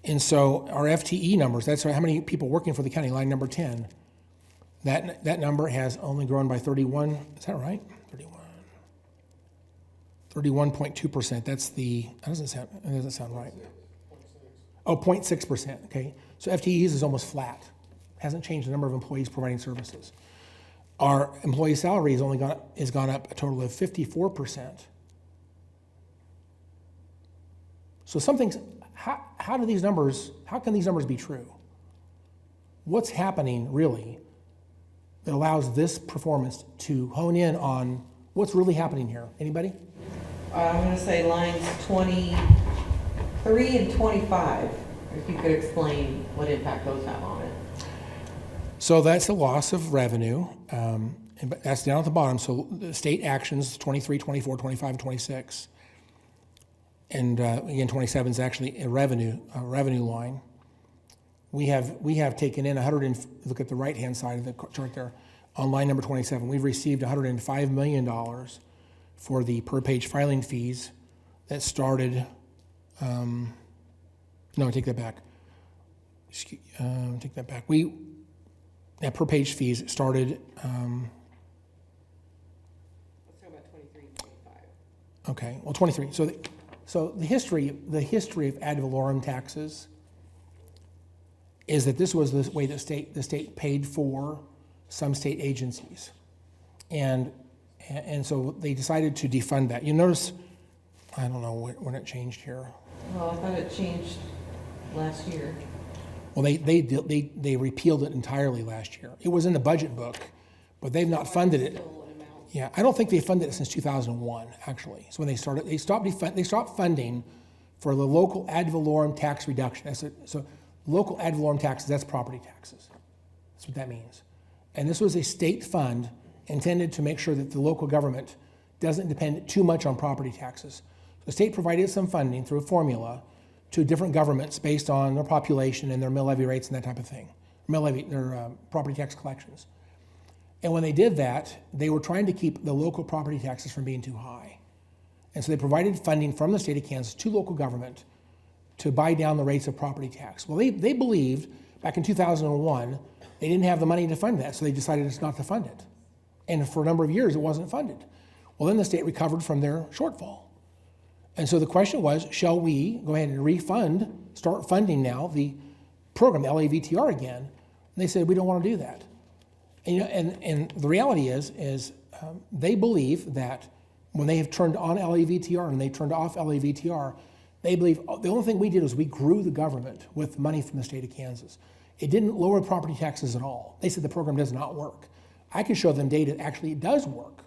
And so our FTE numbers, that's how many people working for the county, line number 10, that number has only grown by 31, is that right? 31.2%. That's that doesn't sound right. Oh, 0.6%, okay. So FTEs is almost flat. Hasn't changed the number of employees providing services. Our employee salary has gone up a total of 54%. So how can these numbers be true? What's happening really that allows this performance to hone in on what's really happening here? Anybody? I'm gonna say lines 23 and 25, if you could explain what impact those have on it. So that's a loss of revenue, and that's down at the bottom. So the state actions, 23, 24, 25, and 26. And again, 27 is actually a revenue line. We have taken in look at the right-hand side of the chart there, on line number 27, we've received $105 million for the per-page filing fees that started, no, take that back. Take that back. Per-page fees started, Let's talk about 23 and 25. okay, well, 23. So the history of ad valorem taxes is that this was the way the state paid for some state agencies, and so they decided to defund that. You notice, I don't know when it changed here. Well, I thought it changed last year. Well, they repealed it entirely last year. It was in the budget book, but they've not funded it. Still an amount. Yeah, I don't think they funded it since 2001, actually. So when they started, they stopped funding for the local ad valorem tax reduction. So local ad valorem taxes, that's property taxes. That's what that means. And this was a state fund intended to make sure that the local government doesn't depend too much on property taxes. The state provided some funding through a formula to different governments based on their population and their mill levy rates and that type of thing. Their property tax collections. And when they did that, they were trying to keep the local property taxes from being too high. And so they provided funding from the state of Kansas to local government to buy down the rates of property tax. Well, they believed back in 2001, they didn't have the money to fund that, so they decided not to fund it. And for a number of years, it wasn't funded. Well, then the state recovered from their shortfall. And so the question was, shall we go ahead and start funding now the program, the LAVTR again? And they said, we don't want to do that. And the reality is they believe that when they have turned on LAVTR and they turned off LAVTR, they believe the only thing we did was we grew the government with money from the state of Kansas. It didn't lower property taxes at all. They said the program does not work. I can show them data actually it does work.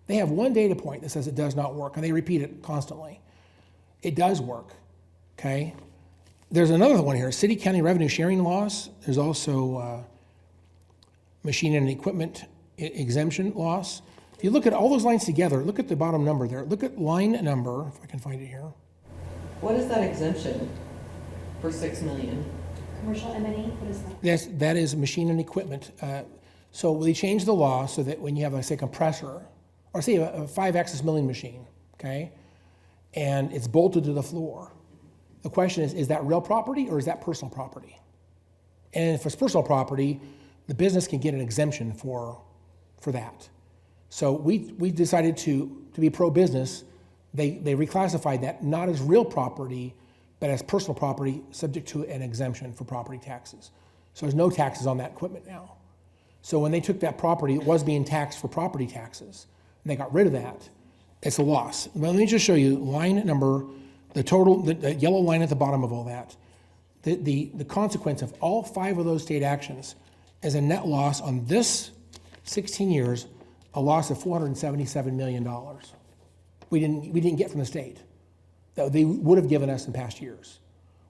They have one data point that says it does not work, and they repeat it constantly. It does work, okay? There's another one here, city county revenue sharing loss. There's also machine and equipment exemption loss. If you look at all those lines together, look at the bottom number there. Look at line number, if I can find it here. What is that exemption for $6 million? Commercial M&E, what is that? That is machine and equipment. So they changed the law so that when you have, say, a compressor, or say a 5-axis milling machine, okay, and it's bolted to the floor, the question is that real property or is that personal property? And if it's personal property, the business can get an exemption for that. So we decided to be pro-business. They reclassified that not as real property, but as personal property subject to an exemption for property taxes. So there's no taxes on that equipment now. So when they took that property, it was being taxed for property taxes, and they got rid of that. It's a loss. Let me just show you line number, the total, the yellow line at the bottom of all that. The consequence of all 5 of those state actions is a net loss on this 16 years, a loss of $477 million. We didn't get from the state that they would have given us in past years.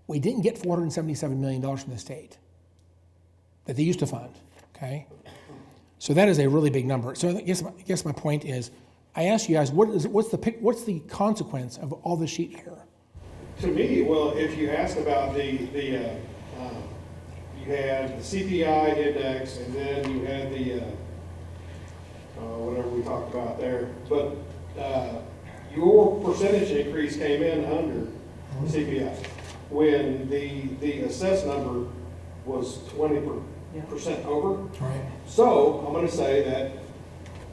We didn't get $477 million from the state that they used to fund. okay? So that is a really big number. So I guess my point is, I asked you guys, what's the consequence of all this sheet here? To me, well, if you asked about you had the CPI index, and then you had the, whatever we talked about there, but your percentage increase came in under the CPI, when the assessed number was 20% over. Right. So I'm gonna say that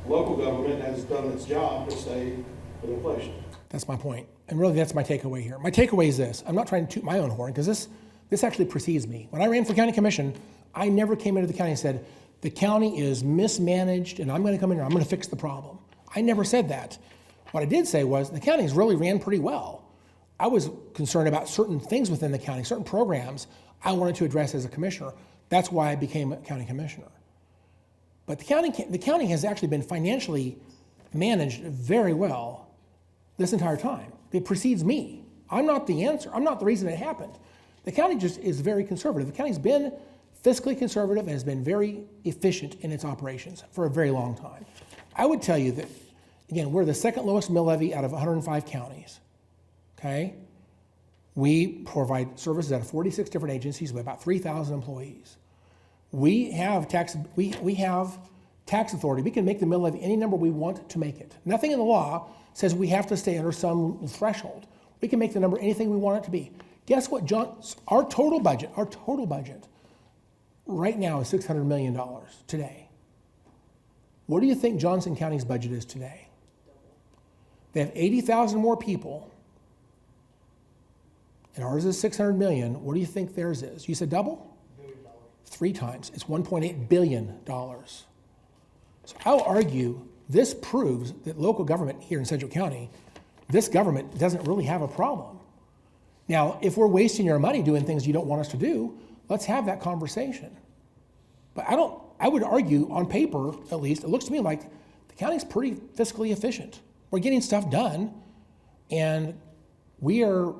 local government has done its job to stay with inflation. That's my point. And really, that's my takeaway here. My takeaway is this. I'm not trying to toot my own horn, because this actually precedes me. When I ran for county commission, I never came into the county and said, the county is mismanaged, and I'm going to come in here, I'm going to fix the problem. I never said that. What I did say was, the county's really ran pretty well. I was concerned about certain things within the county, certain programs I wanted to address as a commissioner. That's why I became a county commissioner. But the county has actually been financially managed very well this entire time. It precedes me. I'm not the answer. I'm not the reason it happened. The county just is very conservative. The county's been fiscally conservative and has been very efficient in its operations for a very long time. I would tell you that, again, we're the second lowest mill levy out of 105 counties, okay? We provide services out of 46 different agencies with about 3,000 employees. We have tax authority. We can make the mill levy any number we want to make it. Nothing in the law says we have to stay under some threshold. We can make the number anything we want it to be. Guess what, our total budget right now is $600 million today. What do you think Johnson County's budget is today? They have 80,000 more people, and ours is $600 million. What do you think theirs is? You said double? $1 billion. 3 times. It's $1.8 billion. So I'll argue this proves that local government here in Sedgwick County, this government doesn't really have a problem. Now, if we're wasting our money doing things you don't want us to do, let's have that conversation. But I would argue on paper, at least, it looks to me like the county's pretty fiscally efficient. We're getting stuff done, and the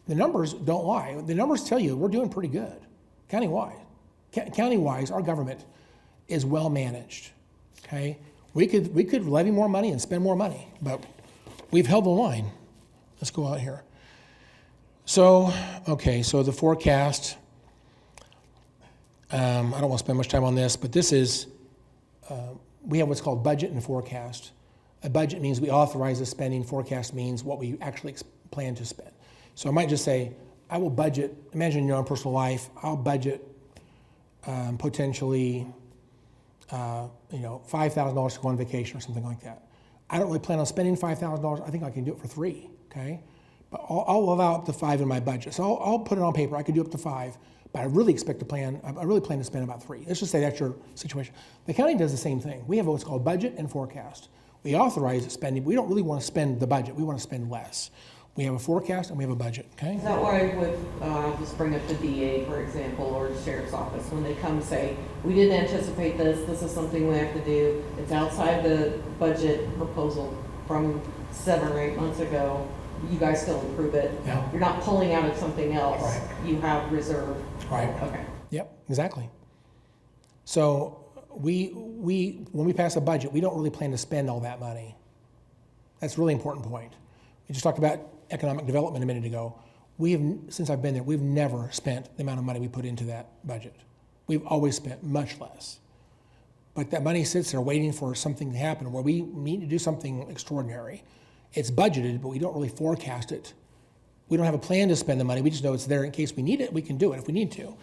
numbers don't lie. The numbers tell you we're doing pretty good, county-wide. County-wise, our government is well managed, okay? We could levy more money and spend more money, but we've held the line. Let's go out here. So the forecast, I don't want to spend much time on this, but this is, we have what's called budget and forecast. A budget means we authorize the spending, forecast means what we actually plan to spend. So I might just say, I will budget, imagine in your own personal life, I'll budget potentially $5,000 to go on vacation or something like that. I don't really plan on spending $5,000. I think I can do it for 3, okay? But I'll allow up to 5 in my budget. So I'll put it on paper. I could do up to 5, but I really plan to spend about 3. Let's just say that's your situation. The county does the same thing. We have what's called budget and forecast. We authorize spending, but we don't really want to spend the budget. We want to spend less. We have a forecast and we have a budget, okay? Is that why I would just bring up the DA, for example, or the sheriff's office, when they come say, we didn't anticipate this is something we have to do, it's outside the budget proposal from 7 or 8 months ago, you guys still approve it? Yeah. You're not pulling out of something else, Right. You have reserve? Right. Okay. Yep, exactly. So when we pass a budget, we don't really plan to spend all that money. That's a really important point. We just talked about economic development a minute ago. Since I've been there, we've never spent the amount of money we put into that budget. We've always spent much less. But that money sits there waiting for something to happen where we need to do something extraordinary. It's budgeted, but we don't really forecast it. We don't have a plan to spend the money. We just know it's there in case we need it. We can do it if we need to.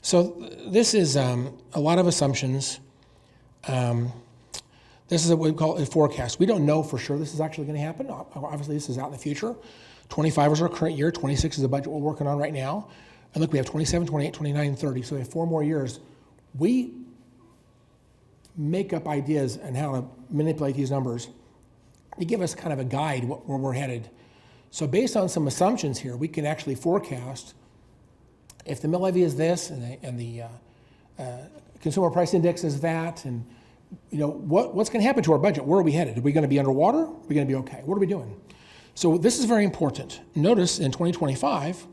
So this is a lot of assumptions. This is what we call a forecast. We don't know for sure this is actually going to happen. Obviously, this is out in the future. 25 is our current year. 26 is the budget we're working on right now. And look, we have 27, 28, 29, and 30. So we have 4 more years. We make up ideas on how to manipulate these numbers to give us kind of a guide where we're headed. So based on some assumptions here, we can actually forecast if the mill levy is this and the consumer price index is that, and what's going to happen to our budget? Where are we headed? Are we going to be underwater? Are we going to be okay? What are we doing? So this is very important. Notice in 2025,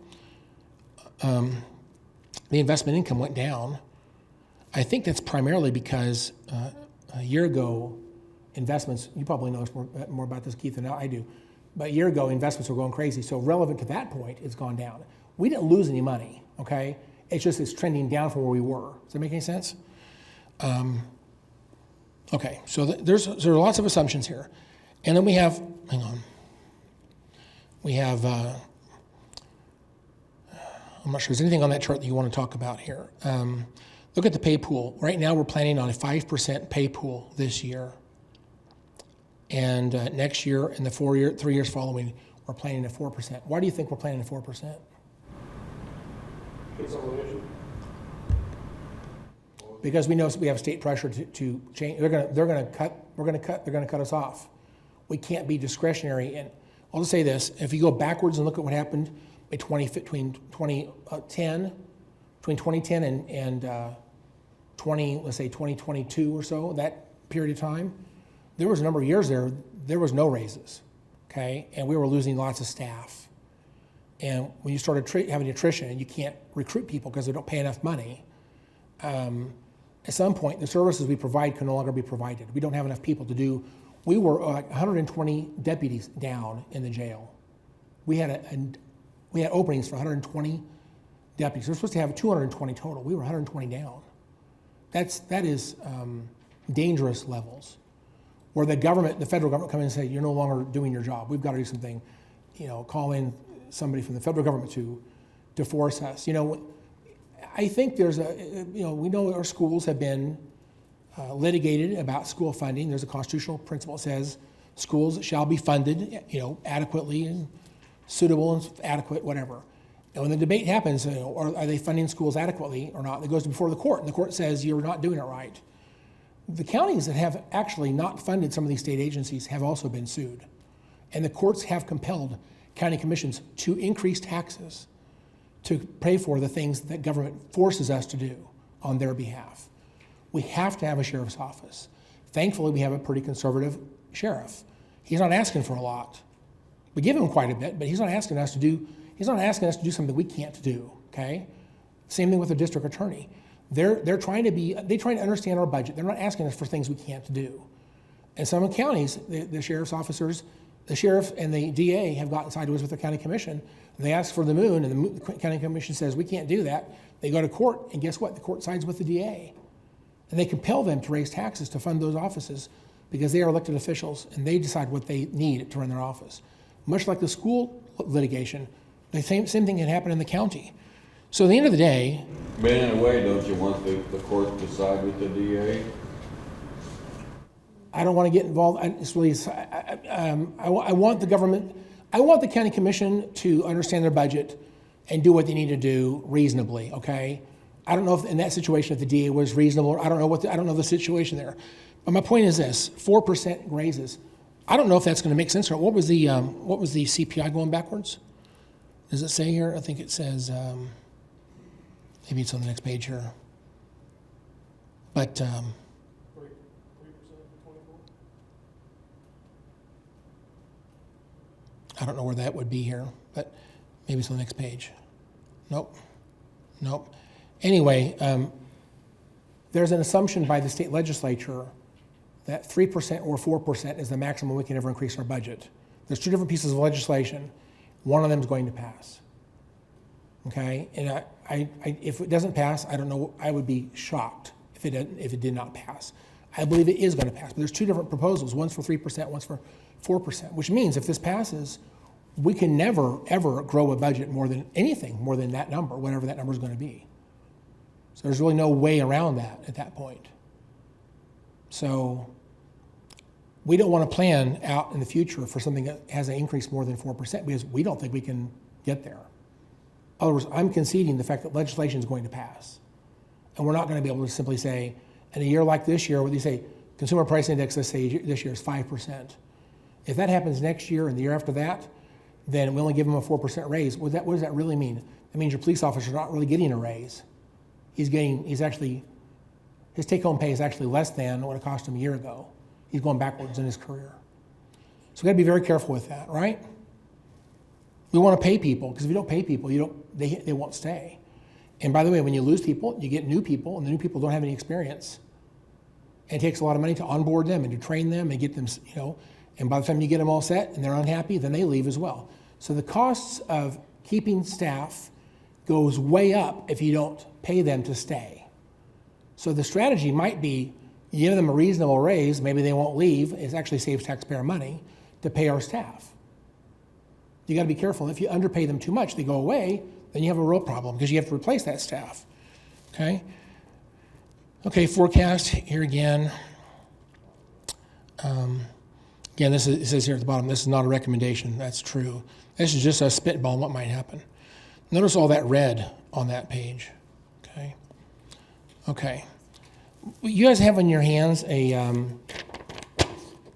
the investment income went down. I think that's primarily because a year ago, investments, you probably know more about this, Keith, than I do, but a year ago, investments were going crazy. So relevant to that point, it's gone down. We didn't lose any money, okay? It's just it's trending down from where we were. Does that make any sense? Okay, so there are lots of assumptions here. And then we have, hang on, we have, I'm not sure, is there anything on that chart that you want to talk about here? Look at the pay pool. Right now, we're planning on a 5% pay pool this year. And next year and the 3 years following, we're planning at 4%. Why do you think we're planning at 4%? Consolidation. Because we know we have state pressure to change. They're going to cut us off. We can't be discretionary. And I'll just say this: if you go backwards and look at what happened between 2010 and 2022 or so, that period of time, there was a number of years there was no raises, okay, and we were losing lots of staff. And when you started having attrition and you can't recruit people because they don't pay enough money, at some point the services we provide can no longer be provided. We don't have enough people to do. We were 120 deputies down in the jail. We had openings for 120 deputies. We're supposed to have 220 total. We were 120 down. That is dangerous levels, where the federal government come in and say, you're no longer doing your job. We've got to do something, call in somebody from the federal government to force us. I think there's we know our schools have been litigated about school funding. There's a constitutional principle that says schools shall be funded, adequately and suitable and adequate, whatever. And when the debate happens, are they funding schools adequately or not, it goes before the court, and the court says you're not doing it right. The counties that have actually not funded some of these state agencies have also been sued. And the courts have compelled county commissions to increase taxes to pay for the things that government forces us to do on their behalf. We have to have a sheriff's office. Thankfully, we have a pretty conservative sheriff. He's not asking for a lot. We give him quite a bit, but he's not asking us to do something we can't do, okay? Same thing with the district attorney. They're trying to understand our budget. They're not asking us for things we can't do. And some counties, the sheriff's officers, the sheriff and the DA have gotten sideways with the county commission. They ask for the moon, and the county commission says, we can't do that. They go to court, and guess what? The court sides with the DA. And they compel them to raise taxes to fund those offices because they are elected officials, and they decide what they need to run their office. Much like the school litigation, the same thing can happen in the county. So at the end of the day... But in a way, don't you want the court to side with the DA? I don't want to get involved. I want the government, I want the county commission to understand their budget and do what they need to do reasonably, okay? I don't know if in that situation if the DA was reasonable, or I don't know the situation there. But my point is this, 4% raises. I don't know if that's going to make sense or not. What was the CPI going backwards? Does it say here? I think it says, maybe it's on the next page here. But, 3%, 24? I don't know where that would be here, but maybe it's on the next page. Nope. Anyway, there's an assumption by the state legislature that 3% or 4% is the maximum we can ever increase our budget. There's two different pieces of legislation. One of them is going to pass. Okay, and if it doesn't pass, I don't know. I would be shocked if it did not pass. I believe it is going to pass, but there's two different proposals. One's for 3%, one's for 4%, which means if this passes, we can never, ever grow a budget more than that number, whatever that number is going to be. So there's really no way around that at that point. So we don't want to plan out in the future for something that has an increase more than 4% because we don't think we can get there. In other words, I'm conceding the fact that legislation is going to pass. And we're not going to be able to simply say, in a year like this year, where they say consumer price index, let's say this year is 5%. If that happens next year and the year after that, then we only give them a 4% raise. What does that really mean? That means your police officer is not really getting a raise. His take-home pay is actually less than what it cost him a year ago. He's going backwards in his career. So we've got to be very careful with that, right? We want to pay people, because if you don't pay people, they won't stay. And by the way, when you lose people, you get new people, and the new people don't have any experience. And it takes a lot of money to onboard them and to train them and get them, and by the time you get them all set and they're unhappy, then they leave as well. So the costs of keeping staff goes way up if you don't pay them to stay. So the strategy might be you give them a reasonable raise, maybe they won't leave, it actually saves taxpayer money to pay our staff. You got to be careful. If you underpay them too much, they go away, then you have a real problem because you have to replace that staff. Okay? Okay, forecast here again. Again, it says here at the bottom, this is not a recommendation. That's true. This is just a spitball on what might happen. Notice all that red on that page. Okay. Okay. You guys have in your hands a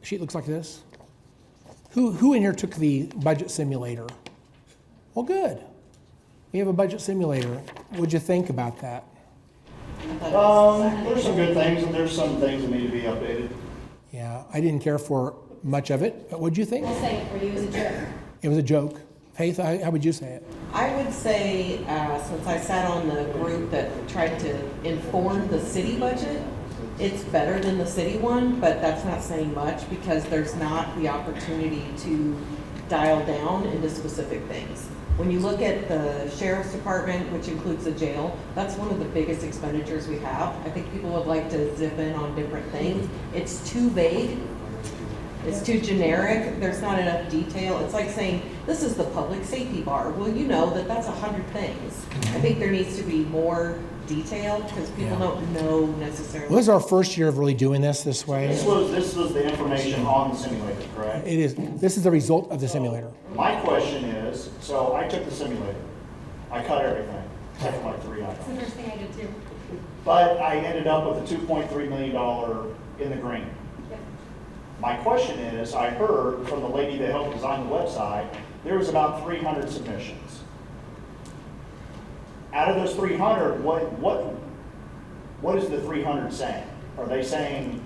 sheet looks like this. Who in here took the budget simulator? Well, good. We have a budget simulator. What'd you think about that? There's some good things and there's some things that need to be updated. Yeah, I didn't care for much of it, but what'd you think? I'll say it for you, it was a joke. It was a joke. Faith, how would you say it? I would say, since I sat on the group that tried to inform the city budget, it's better than the city one, but that's not saying much because there's not the opportunity to dial down into specific things. When you look at the sheriff's department, which includes the jail, that's one of the biggest expenditures we have. I think people would like to zip in on different things. It's too vague. It's too generic. There's not enough detail. It's like saying, this is the public safety bar. Well, you know that's 100 things. I think there needs to be more detail because people don't know necessarily. Well, this is our first year of really doing this way. This was the information on the simulator, correct? It is. This is the result of the simulator. My question is, so I took the simulator. I cut everything, except for like 3 That's the items. first thing I did too. But I ended up with a $2.3 million in the green. Yep. My question is, I heard from the lady that helped design the website, there was about 300 submissions. Out of those 300, what is the 300 saying? Are they saying,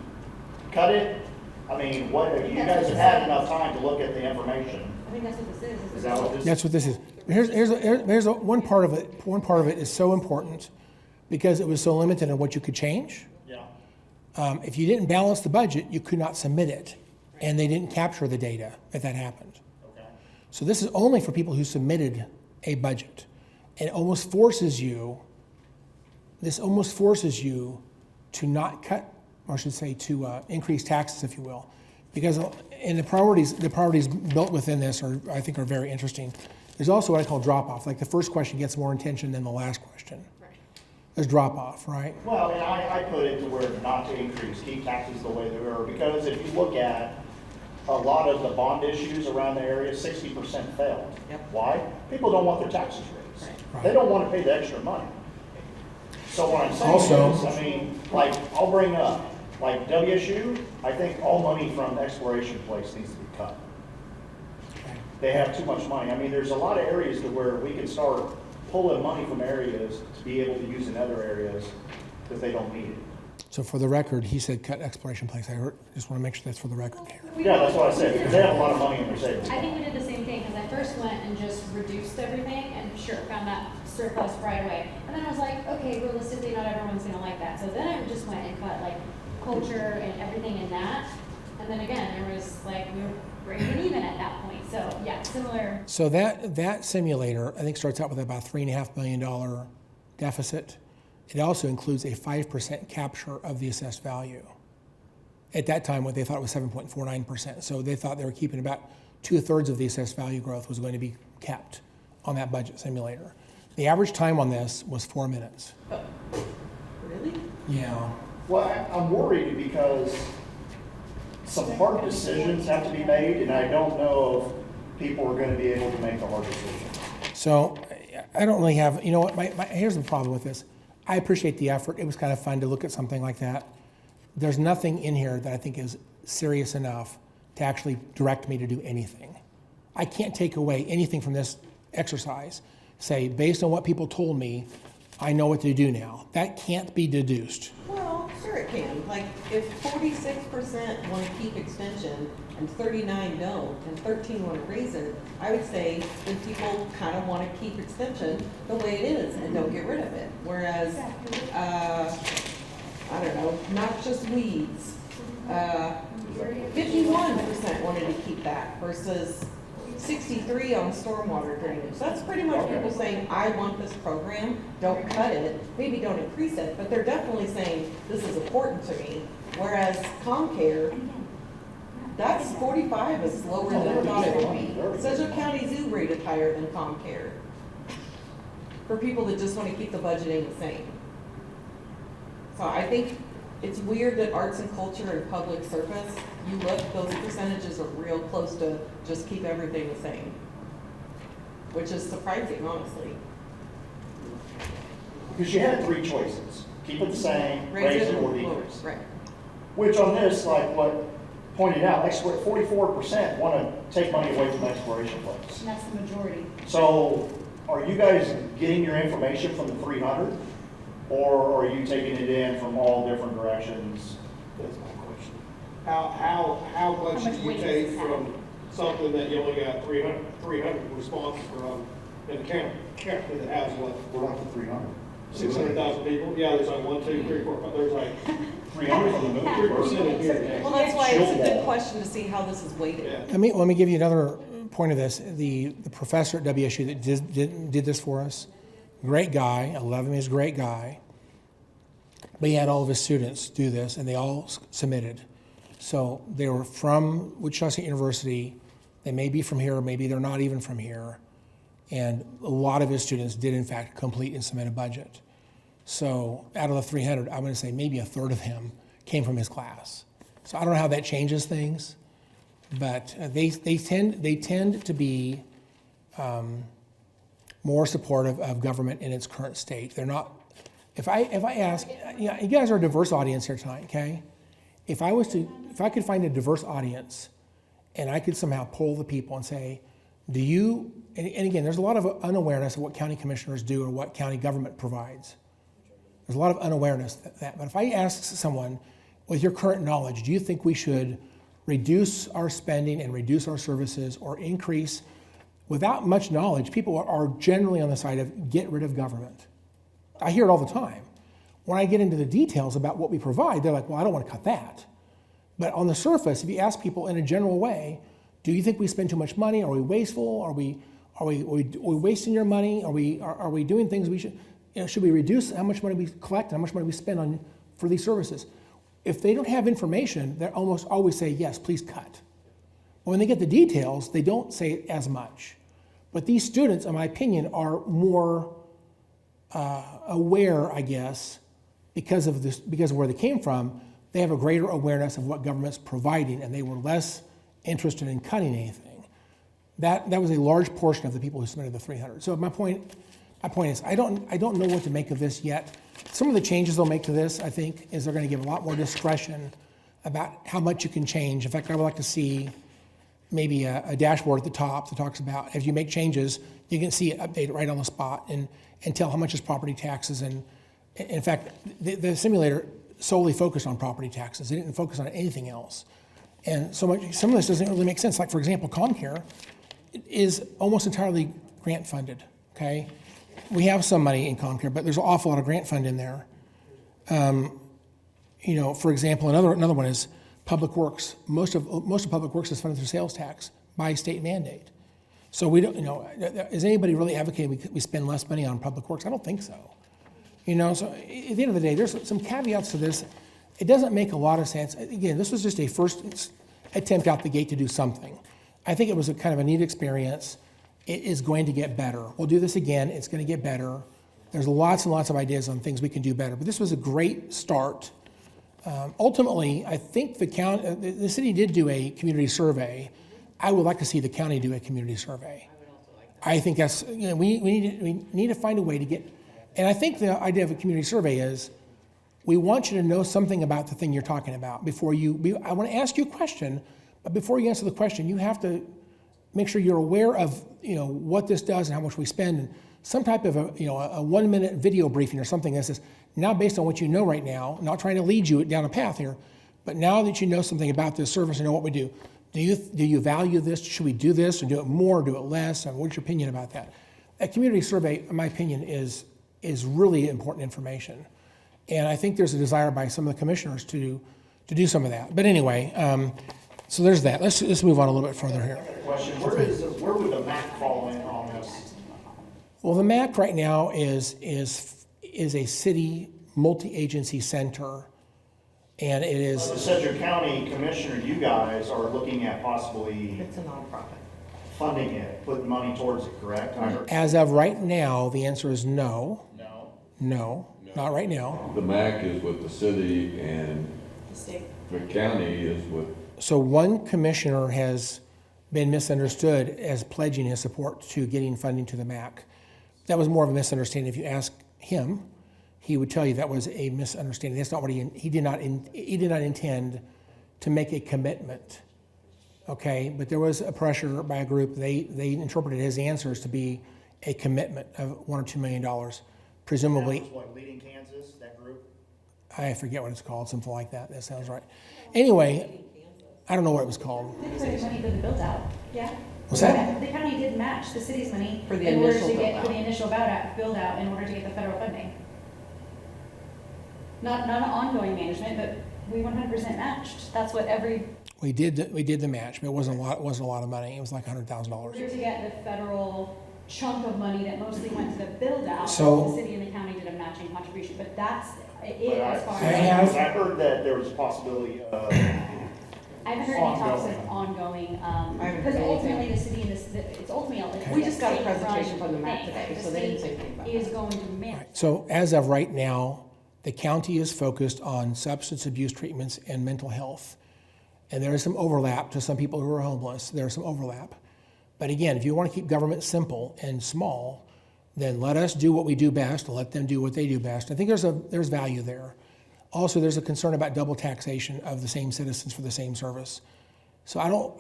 cut it? I mean, you guys have had enough time to look at the information. I think that's what this is. Is that what this is? That's what this is. Here's one part of it. One part of it is so important because it was so limited in what you could change. Yeah. If you didn't balance the budget, you could not submit it, and they didn't capture the data if that happened. Okay. So this is only for people who submitted a budget. It almost forces you, to not cut, or I should say to increase taxes, if you will. Because in the priorities built within this I think are very interesting. There's also what I call drop off. Like the first question gets more attention than the last question. Right. There's drop off, right? Well, and I put it to where not to increase, keep taxes the way they were, because if you look at a lot of the bond issues around the area, 60% failed. Yep. Why? People don't want their taxes raised. Right. They don't want to pay the extra money. So what I'm saying Also- is, I mean, like, I'll bring up, like WSU, I think all money from the exploration place needs to be cut. They have too much money. I mean, there's a lot of areas to where we can start pulling money from areas to be able to use in other areas because they don't need it. So for the record, he said cut exploration place. Just want to make sure that's for the record here. Yeah, that's what I said, because they have a lot of money in their savings. I think we did the same thing, because I first went and just reduced everything, and sure, found that surplus right away. And then I was like, okay, realistically, not everyone's gonna like that. So then I just went and cut like culture and everything in that. And then again, there was like, we were breaking even at that point. So yeah, similar. So that simulator, I think, starts out with about $3.5 million deficit. It also includes a 5% capture of the assessed value. At that time, what they thought was 7.49%. So they thought they were keeping about 2/3 of the assessed value growth was going to be kept on that budget simulator. The average time on this was 4 minutes. Really? Yeah. Well, I'm worried because some hard decisions have to be made, and I don't know if people are going to be able to make the hard decisions. So I don't really have, you know what, here's the problem with this. I appreciate the effort. It was kind of fun to look at something like that. There's nothing in here that I think is serious enough to actually direct me to do anything. I can't take away anything from this exercise. Say, based on what people told me, I know what to do now. That can't be deduced. Well, sure it can. Like, if 46% want to keep extension and 39 don't, and 13 want to raise it, I would say then people kind of want to keep extension the way it is and don't get rid of it. Whereas, I don't know, noxious weeds, 51% wanted to keep that versus 63 on stormwater drainage. That's pretty much people saying, I want this program, don't cut it, maybe don't increase it, but they're definitely saying, this is important to me. Whereas ComCare, that's 45 is lower than I thought it would be. Sedgwick County Zoo rated higher than ComCare. For people that just want to keep the budgeting the same. So I think it's weird that arts and culture and public service, you look, those percentages are real close to just keep everything the same. Which is surprising, honestly. Because you had three choices, keep it the same, raise it or decrease. Right. Which on this, like what pointed out, 44% want to take money away from exploration plays. And that's the majority. So are you guys getting your information from the 300? Or are you taking it in from all different directions? That's my question. How much much do you weight take does it have? from something that you only got 300 responses from, in a county that has what, We're not the 300. 600,000 people? Yeah, there's like 1, 2, 3, 4, 5, there's like 300 from the moon. 3% in here. Well, that's why it's a good question to see how this is weighted. Yeah. Let me give you another point of this. The professor at WSU that did this for us, great guy. I love him. He's a great guy. But he had all of his students do this, and they all submitted. So they were from Wichita State University. They may be from here, maybe they're not even from here. And a lot of his students did, in fact, complete and submit a budget. So out of the 300, I'm going to say maybe a third of them came from his class. So I don't know how that changes things, but they tend to be more supportive of government in its current state. They're not. If I ask, you guys are a diverse audience here tonight, okay? If I could find a diverse audience, and I could somehow poll the people and say, do you? And again, there's a lot of unawareness of what county commissioners do or what county government provides. There's a lot of unawareness of that. But if I ask someone, with your current knowledge, do you think we should reduce our spending and reduce our services or increase? Without much knowledge, people are generally on the side of get rid of government. I hear it all the time. When I get into the details about what we provide, they're like, well, I don't want to cut that. But on the surface, if you ask people in a general way, do you think we spend too much money? Are we wasteful? Are we wasting your money? Are we doing things we should? Should we reduce how much money we collect and how much money we spend for these services? If they don't have information, they almost always say, yes, please cut. But when they get the details, they don't say it as much. But these students, in my opinion, are more aware, I guess, because of where they came from. They have a greater awareness of what government's providing, and they were less interested in cutting anything. That was a large portion of the people who submitted the 300. So my point is, I don't know what to make of this yet. Some of the changes they'll make to this, I think, is they're going to give a lot more discretion about how much you can change. In fact, I would like to see maybe a dashboard at the top that talks about, as you make changes, you can see it, update it right on the spot, and tell how much is property taxes. And in fact, the simulator solely focused on property taxes. It didn't focus on anything else. And some of this doesn't really make sense. Like, for example, ComCare is almost entirely grant funded, okay? We have some money in ComCare, but there's an awful lot of grant fund in there. For example, another one is Public Works. Most of Public Works is funded through sales tax by state mandate. So we don't, is anybody really advocating we spend less money on Public Works? I don't think so. So at the end of the day, there's some caveats to this. It doesn't make a lot of sense. Again, this was just a first attempt out the gate to do something. I think it was a kind of a neat experience. It is going to get better. We'll do this again. It's going to get better. There's lots and lots of ideas on things we can do better, but this was a great start. Ultimately, I think the city did do a community survey. I would like to see the county do a community survey. I think that's, we need to find a way to get, and I think the idea of a community survey is, we want you to know something about the thing you're talking about before I want to ask you a question, but before you answer the question, you have to make sure you're aware of, what this does and how much we spend. And some type of a 1-minute video briefing or something that says, now based on what you know right now, not trying to lead you down a path here, but now that you know something about this service and know what we do, Do you value this? Should we do this or do it more, do it less? And what's your opinion about that? A community survey, in my opinion, is really important information. And I think there's a desire by some of the commissioners to do some of that. But anyway, so there's that. Let's move on a little bit further here. Question, where would the MAC fall in on this? Well, the MAC right now is a city multi-agency center, and it is. The Sedgwick County Commissioner, you guys are looking at possibly It's a nonprofit. funding it, putting money towards it, correct? I heard- As of right now, the answer is no, No. no, not right now. The MAC is with the city and the county is with, So one commissioner has been misunderstood as pledging his support to getting funding to the MAC. That was more of a misunderstanding. If you ask him, he would tell you that was a misunderstanding. That's not what he did not intend to make a commitment. Okay, but there was a pressure by a group. They interpreted his answers to be a commitment of $1 or $2 million, presumably. That was what, Leading Kansas, that group? I forget what it's called, something like that. That sounds right. Anyway, I don't know what it was called. They put money for the build out, yeah. What's that? The county did match the city's money For the in order initial to get, build-out. for the initial build out in order to get the federal funding. Not an ongoing management, but we 100% matched. That's what We did the match, but it wasn't a lot of money. It was like $100,000. order to get the federal chunk of money that mostly went to the build out. So- The city and the county did a matching contribution, but that's it But as far I as. have- I heard that there was a possibility of, I haven't heard any talks of Ongoing. ongoing, haven't because heard ultimately anything. the city and it's ultimately. We just got a state-run presentation from the MAC thing. today, The so they didn't say state anything about is that. going to manage. Right. So as of right now, the county is focused on substance abuse treatments and mental health. And there is some overlap to some people who are homeless. There's some overlap. But again, if you want to keep government simple and small, then let us do what we do best and let them do what they do best. I think there's value there. Also, there's a concern about double taxation of the same citizens for the same service. So I don't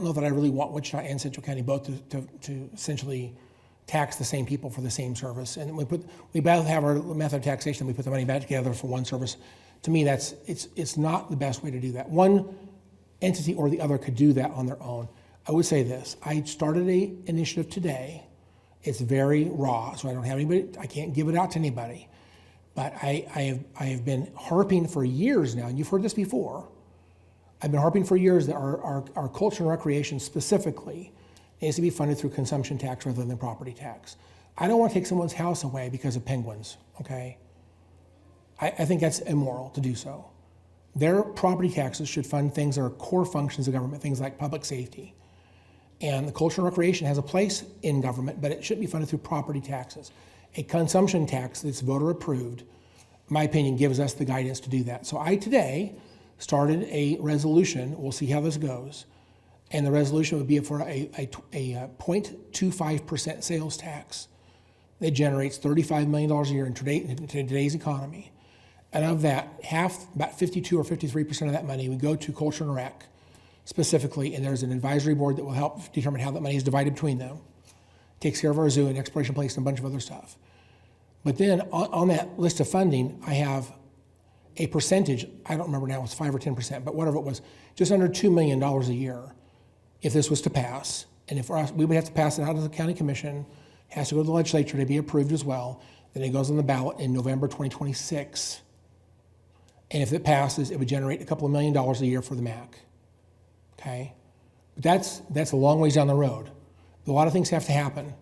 know that I really want Wichita and Central County both to essentially tax the same people for the same service. And we both have our method of taxation. We put the money back together for one service. To me, it's not the best way to do that. One entity or the other could do that on their own. I would say this: I started an initiative today. It's very raw, so I don't have anybody. I can't give it out to anybody. But I have been harping for years now, and you've heard this before. I've been harping for years that our culture and recreation specifically needs to be funded through consumption tax rather than property tax. I don't want to take someone's house away because of penguins, okay? I think that's immoral to do so. Their property taxes should fund things that are core functions of government, things like public safety. And the culture and recreation has a place in government, but it shouldn't be funded through property taxes. A consumption tax that's voter approved, in my opinion, gives us the guidance to do that. So I today started a resolution. We'll see how this goes. And the resolution would be for a 0.25% sales tax that generates $35 million a year in today's economy. And of that, about 52 or 53% of that money would go to culture and rec specifically. And there's an advisory board that will help determine how that money is divided between them. Takes care of our zoo and exploration place and a bunch of other stuff. But then on that list of funding, I have a percentage, I don't remember now, it was 5 or 10%, but whatever it was, just under $2 million a year if this was to pass. And if we would have to pass it out of the county commission, has to go to the legislature to be approved as well. Then it goes on the ballot in November 2026. And if it passes, it would generate a couple of $1 million a year for the MAC. Okay? But that's a long ways down the road. A lot of things have to happen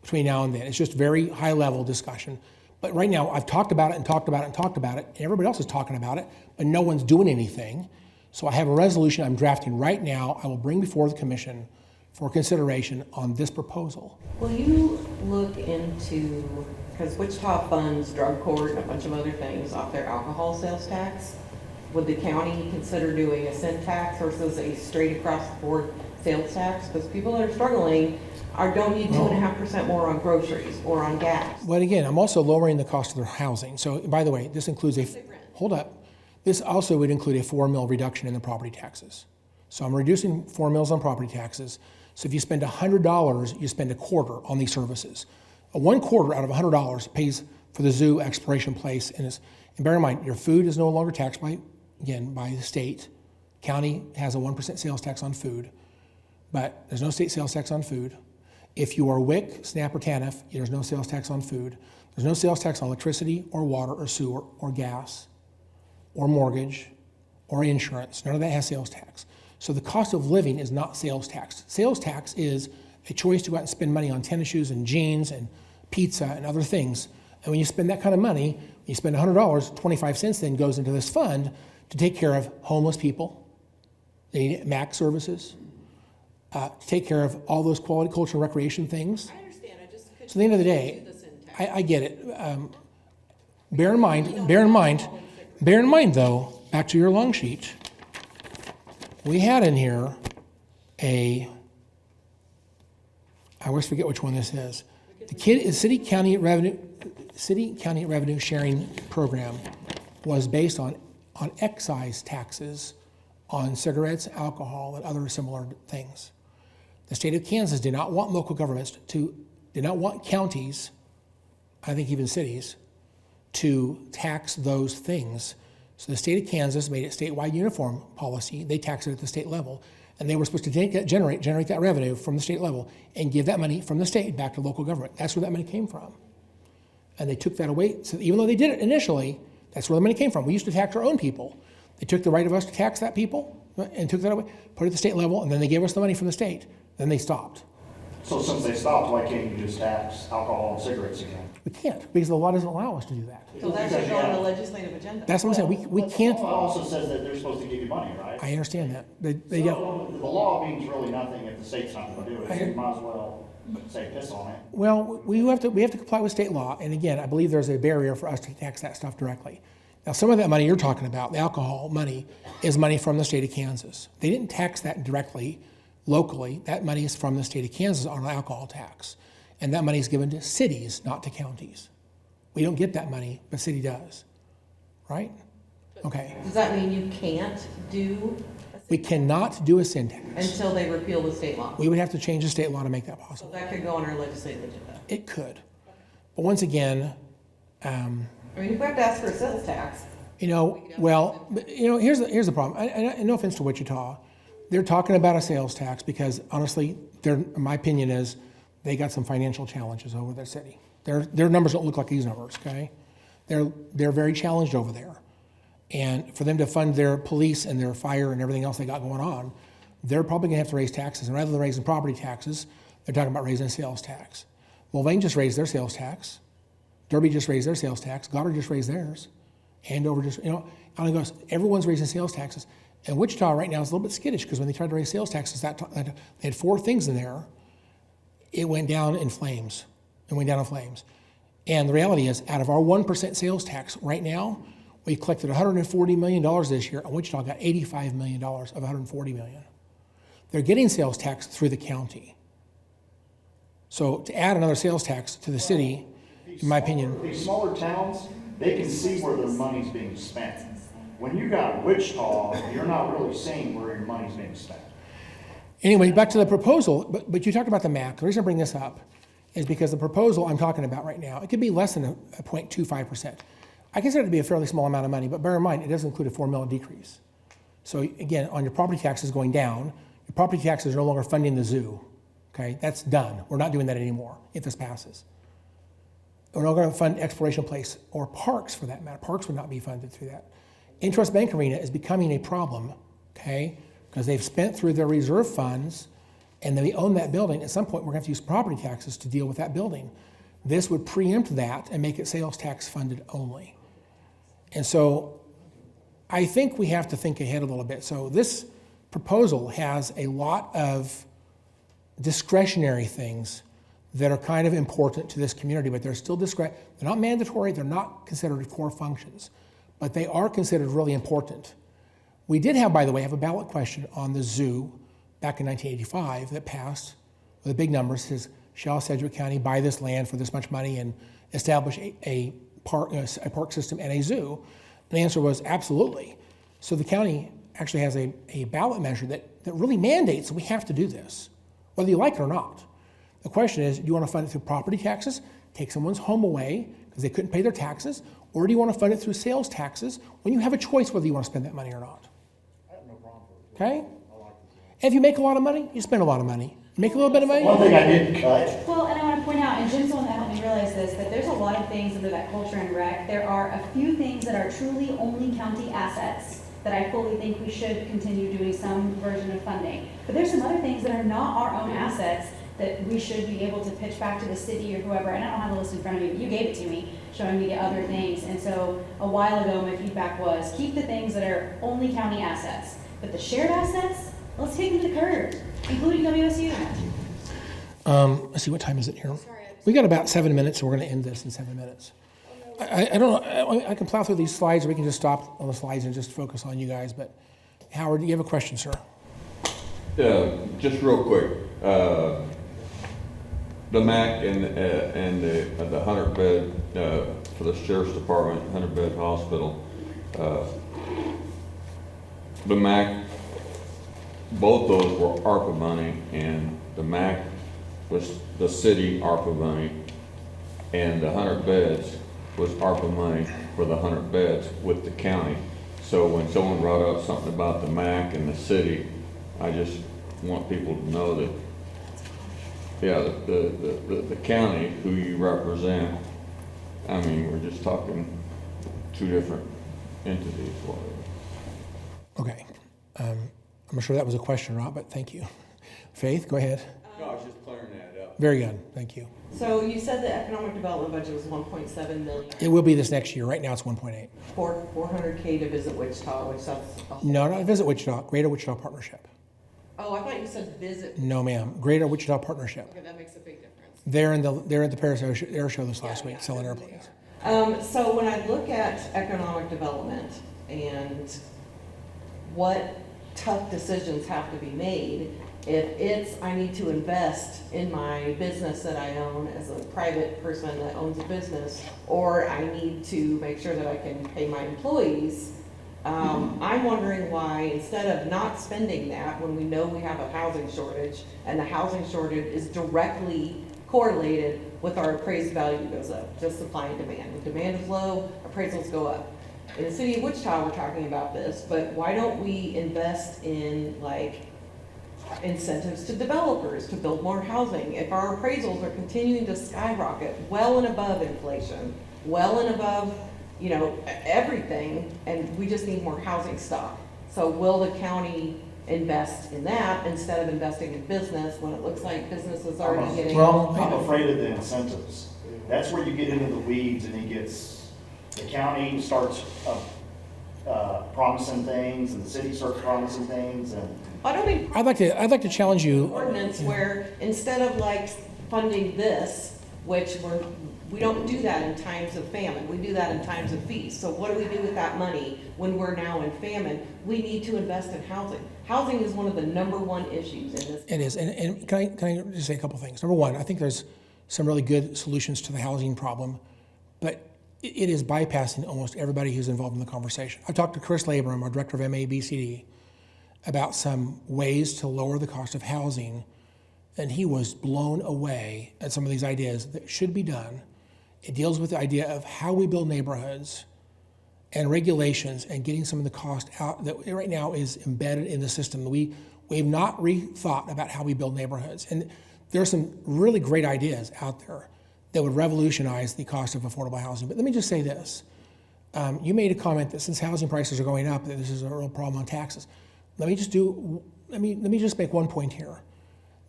between now and then. It's just very high level discussion. But right now, I've talked about it and talked about it and talked about it, and everybody else is talking about it, but no one's doing anything. So I have a resolution I'm drafting right now. I will bring before the commission for consideration on this proposal. Will you look into, because Wichita funds drug court and a bunch of other things off their alcohol sales tax. Would the county consider doing a cent tax versus a straight across the board sales tax? Because people that are struggling don't need 2.5% more on groceries or on gas. But again, I'm also lowering the cost of their housing. So by the way, this includes hold up. This also would include a 4 mil reduction in the property taxes. So I'm reducing 4 mils on property taxes. So if you spend $100, you spend a quarter on these services. One quarter out of $100 pays for the zoo, exploration place, and bear in mind, your food is no longer taxed by the state. County has a 1% sales tax on food, but there's no state sales tax on food. If you are WIC, SNAP, or TANF, there's no sales tax on food. There's no sales tax on electricity or water or sewer or gas or mortgage or insurance. None of that has sales tax. So the cost of living is not sales tax. Sales tax is a choice to go out and spend money on tennis shoes and jeans and pizza and other things. And when you spend that kind of money, you spend $100, 25 cents then goes into this fund to take care of homeless people. They need MAC services, to take care of all those quality culture and recreation things. I understand, I just could. So at the end of the day, do this in text. I get it. Bear in mind though, back to your long sheet, we had in here I always forget which one this is. The city county revenue sharing program was based on excise taxes on cigarettes, alcohol, and other similar things. The state of Kansas did not want local governments did not want counties, I think even cities, to tax those things. So the state of Kansas made it statewide uniform policy. They taxed it at the state level. And they were supposed to generate that revenue from the state level and give that money from the state back to local government. That's where that money came from. And they took that away. So even though they did it initially, that's where the money came from. We used to tax our own people. They took the right of us to tax that people and took that away, put it at the state level, and then they gave us the money from the state. Then they stopped. So since they stopped, why can't you just tax alcohol and cigarettes again? We can't, because the law doesn't allow us to do that. So that should go on the legislative agenda. That's what I'm saying. We can't. The law also says that they're supposed to give you money, right? I understand that. They So don't. the law means really nothing if the state's not gonna do it, so you might as well say piss on it. Well, we have to comply with state law, and again, I believe there's a barrier for us to tax that stuff directly. Now, some of that money you're talking about, the alcohol money, is money from the state of Kansas. They didn't tax that directly, locally. That money is from the state of Kansas on an alcohol tax, and that money is given to cities, not to counties. We don't get that money, but city does, right? Okay. Does that mean you can't do We cannot do a sin tax. until they repeal the state law? We would have to change the state law to make that So possible. that could go on our legislative agenda. It could. But once again, I mean, if we have to ask for a sales tax, here's the problem. I no offense to Wichita, they're talking about a sales tax because honestly, my opinion is they got some financial challenges over their city. Their numbers don't look like these numbers, okay? They're very challenged over there. And for them to fund their police and their fire and everything else they got going on, they're probably gonna have to raise taxes. And rather than raising property taxes, they're talking about raising a sales tax. Mulvane just raised their sales tax. Derby just raised their sales tax. Goddard just raised theirs. Andover just, on it goes. Everyone's raising sales taxes. And Wichita right now is a little bit skittish because when they tried to raise sales taxes, they had 4 things in there. It went down in flames. And the reality is, out of our 1% sales tax right now, we've collected $140 million this year, and Wichita got $85 million of $140 million. They're getting sales tax through the county. So to add another sales tax to the city, in my opinion, These smaller towns, they can see where their money's being spent. When you got Wichita, you're not really seeing where your money's being spent. anyway, back to the proposal, but you talked about the MAC. The reason I bring this up is because the proposal I'm talking about right now, it could be less than a 0.25%. I consider it to be a fairly small amount of money, but bear in mind, it doesn't include a $4 million decrease. So again, on your property taxes going down, your property taxes are no longer funding the zoo, okay? That's done. We're not doing that anymore if this passes. We're not going to fund exploration place or parks for that matter. Parks would not be funded through that. Interest Bank Arena is becoming a problem, okay? Because they've spent through their reserve funds and then we own that building. At some point, we're going to have to use property taxes to deal with that building. This would preempt that and make it sales tax funded only. And so I think we have to think ahead a little bit. So this proposal has a lot of discretionary things that are kind of important to this community, but they're still they're not mandatory, they're not considered core functions, but they are considered really important. We did have, by the way, a ballot question on the zoo back in 1985 that passed with a big number. It says, shall Sedgwick County buy this land for this much money and establish a park system and a zoo? And the answer was absolutely. So the county actually has a ballot measure that really mandates we have to do this, whether you like it or not. The question is, do you want to fund it through property taxes, take someone's home away because they couldn't pay their taxes, or do you want to fund it through sales taxes when you have a choice whether you want to spend that money or not? I have no problem with okay? And if you make a lot of money, you spend a lot of money. You make a little bit of money, One thing I did cut, Well, and I want to point out, and Jim's the one that helped me realize this, that there's a lot of things under that culture and rec. There are a few things that are truly only county assets that I fully think we should continue doing some version of funding. But there's some other things that are not our own assets that we should be able to pitch back to the city or whoever. And I don't have the list in front of me, but you gave it to me, showing me the other things. And so a while ago, my feedback was keep the things that are only county assets. But the shared assets, let's take them to the curb, including WSU. let's see, what time is it here? We got about 7 minutes, and we're gonna end this in 7 minutes. I don't know, I can plow through these slides, or we can just stop on the slides and just focus on you guys, but Howard, do you have a question, sir? Just real quick, the MAC and the 100-bed, for the sheriff's department, 100-bed hospital, the MAC, both those were ARPA money, and the MAC was the city ARPA money, and the 100 beds was ARPA money for the 100 beds with the county. So when someone brought up something about the MAC and the city, I just want people to know that, yeah, the county, who you represent, I mean, we're just talking two different entities. Okay, I'm not sure that was a question or not, but thank you. Faith, go ahead. No, I was just clearing that up. Very good, thank you. So you said the economic development budget was 1.7 million, It will be this next year, right now it's 1.8. 400K to visit Wichita, which that's a whole. No, not Visit Wichita, Greater Wichita Partnership. Oh, I thought you said visit. No, ma'am, Greater Wichita Partnership. Okay, that makes a big difference. They're at the Paris Air Show this last week, selling airplanes. So when I look at economic development and what tough decisions have to be made, if it's, I need to invest in my business that I own as a private person that owns a business, or I need to make sure that I can pay my employees, I'm wondering why, instead of not spending that, when we know we have a housing shortage, and the housing shortage is directly correlated with our appraised value goes up, just supply and demand. When demand is low, appraisals go up. In the city of Wichita, we're talking about this, but why don't we invest in like incentives to developers to build more housing? If our appraisals are continuing to skyrocket well and above inflation, well and above, you know, everything, and we just need more housing stock. So will the county invest in that instead of investing in business when it looks like business is already getting? Well, I'm afraid of the incentives. That's where you get into the weeds and the county starts promising things and the city starts promising things and. I don't mean I'd like to challenge you. ordinance where instead of like funding this, which we don't do that in times of famine, we do that in times of feast. So what do we do with that money when we're now in famine? We need to invest in housing. Housing is one of the #1 issues in this. It is, and can I just say a couple things? Number one, I think there's some really good solutions to the housing problem, but it is bypassing almost everybody who's involved in the conversation. I've talked to Chris Labram, our director of MABCD, about some ways to lower the cost of housing, and he was blown away at some of these ideas that should be done. It deals with the idea of how we build neighborhoods and regulations and getting some of the cost out that right now is embedded in the system. We've not rethought about how we build neighborhoods. And there are some really great ideas out there that would revolutionize the cost of affordable housing. But let me just say this. You made a comment that since housing prices are going up, that this is a real problem on taxes. Let me just make one point here.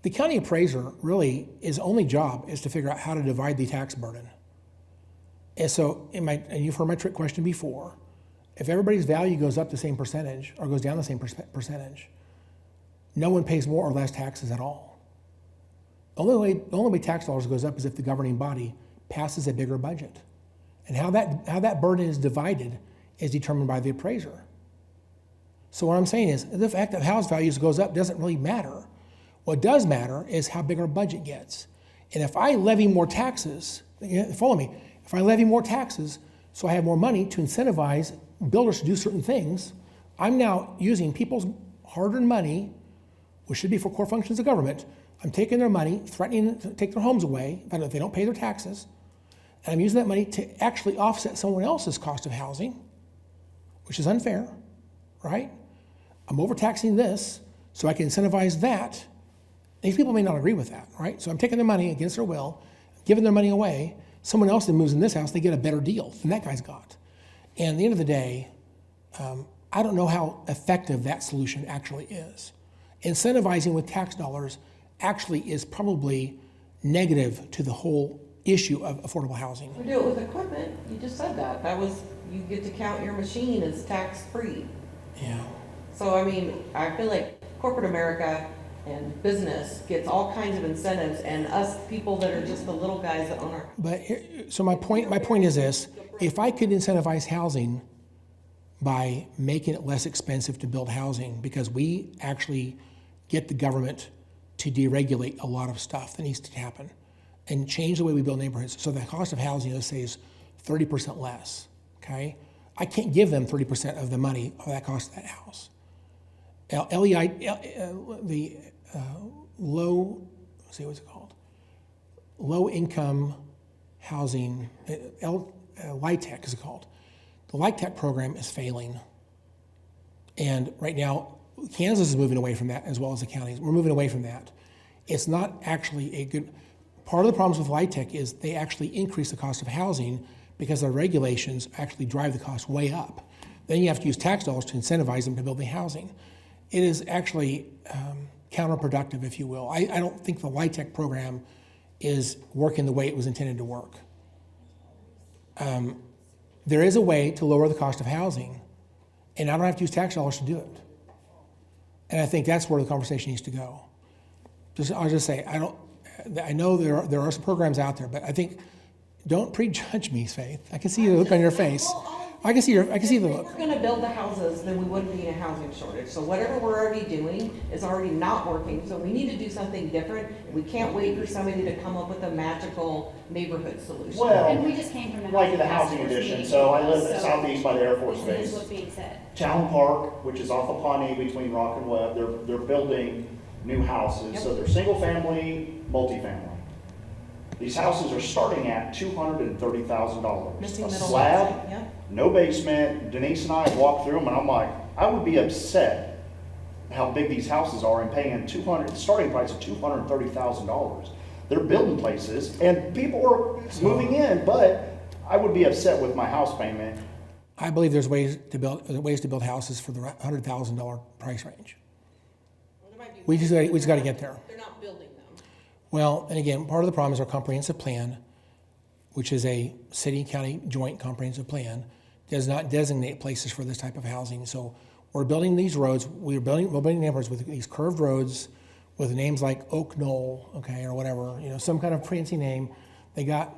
The county appraiser really, his only job is to figure out how to divide the tax burden. And so, and you've heard my trick question before, if everybody's value goes up the same percentage or goes down the same percentage, no one pays more or less taxes at all. The only way tax dollars goes up is if the governing body passes a bigger budget. And how that burden is divided is determined by the appraiser. So what I'm saying is, the fact that house values goes up doesn't really matter. What does matter is how big our budget gets. And if I levy more taxes, follow me, if I levy more taxes so I have more money to incentivize builders to do certain things, I'm now using people's hard-earned money, which should be for core functions of government. I'm taking their money, threatening to take their homes away if they don't pay their taxes, and I'm using that money to actually offset someone else's cost of housing, which is unfair, right? I'm overtaxing this so I can incentivize that. These people may not agree with that, right? So I'm taking their money against their will, giving their money away. Someone else that moves in this house, they get a better deal than that guy's got. And at the end of the day, I don't know how effective that solution actually is. Incentivizing with tax dollars actually is probably negative to the whole issue of affordable housing. We do it with equipment, you just said that, you get to count your machine as tax-free. Yeah. So, I mean, I feel like corporate America and business gets all kinds of incentives, and us people that are just the little guys that own our. But so my point is this: if I could incentivize housing by making it less expensive to build housing, because we actually get the government to deregulate a lot of stuff that needs to happen, and change the way we build neighborhoods, so the cost of housing, let's say, is 30% less. Okay, I can't give them 30% of the money of that cost of that house. Low income housing, LIHTC is it called. The LIHTC program is failing. And right now, Kansas is moving away from that, as well as the counties. We're moving away from that. It's not actually a good, part of the problems with LIHTC is they actually increase the cost of housing because their regulations actually drive the cost way up. Then you have to use tax dollars to incentivize them to build the housing. It is actually counterproductive, if you will. I don't think the LIHTC program is working the way it was intended to work. There is a way to lower the cost of housing, and I don't have to use tax dollars to do it. And I think that's where the conversation needs to go. I'll just say, I know there are some programs out there, but I think, don't prejudge me, Faith. I can see the look on your face. I can see the look. If we're gonna build the houses, then we wouldn't be in a housing shortage. So whatever we're already doing is already not working, so we need to do something different. We can't wait for somebody to come up with a magical neighborhood solution. Well, And we just came from like the task housing force edition, meeting, so I live in so southeast by the Air Force This Base. is what's being said. Town Park, which is off of Pawnee between Rock and Webb, they're building new houses, so they're single family, multifamily. These houses are starting at $230,000. Missing A middle slab, housing, yeah. no basement. Denise and I walked through them, and I'm like, I would be upset how big these houses are and paying starting price of $230,000. They're building places, and people are moving in, but I would be upset with my house payment. I believe there's ways to build houses for the $100,000 price range. We just got to get there. They're not building them. Well, and again, part of the problem is our comprehensive plan, which is a city-county joint comprehensive plan, does not designate places for this type of housing. So we're building these roads, we're building neighborhoods with these curved roads with names like Oak Knoll, okay, or whatever, some kind of fancy name. They got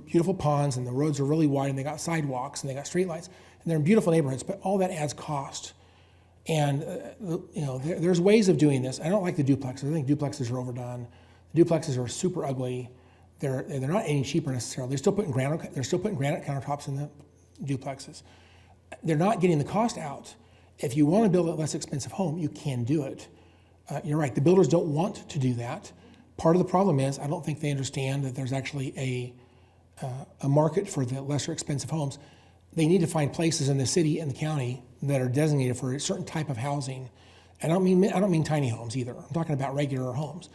beautiful ponds, and the roads are really wide, and they got sidewalks, and they got streetlights, and they're in beautiful neighborhoods, but all that adds cost. And there's ways of doing this. I don't like the duplexes. I think duplexes are overdone. The duplexes are super ugly. They're not any cheaper necessarily. They're still putting granite countertops in the duplexes. They're not getting the cost out. If you want to build a less expensive home, you can do it. You're right. The builders don't want to do that. Part of the problem is I don't think they understand that there's actually a market for the lesser expensive homes. They need to find places in the city and the county that are designated for a certain type of housing. And I don't mean tiny homes either. I'm talking about regular homes.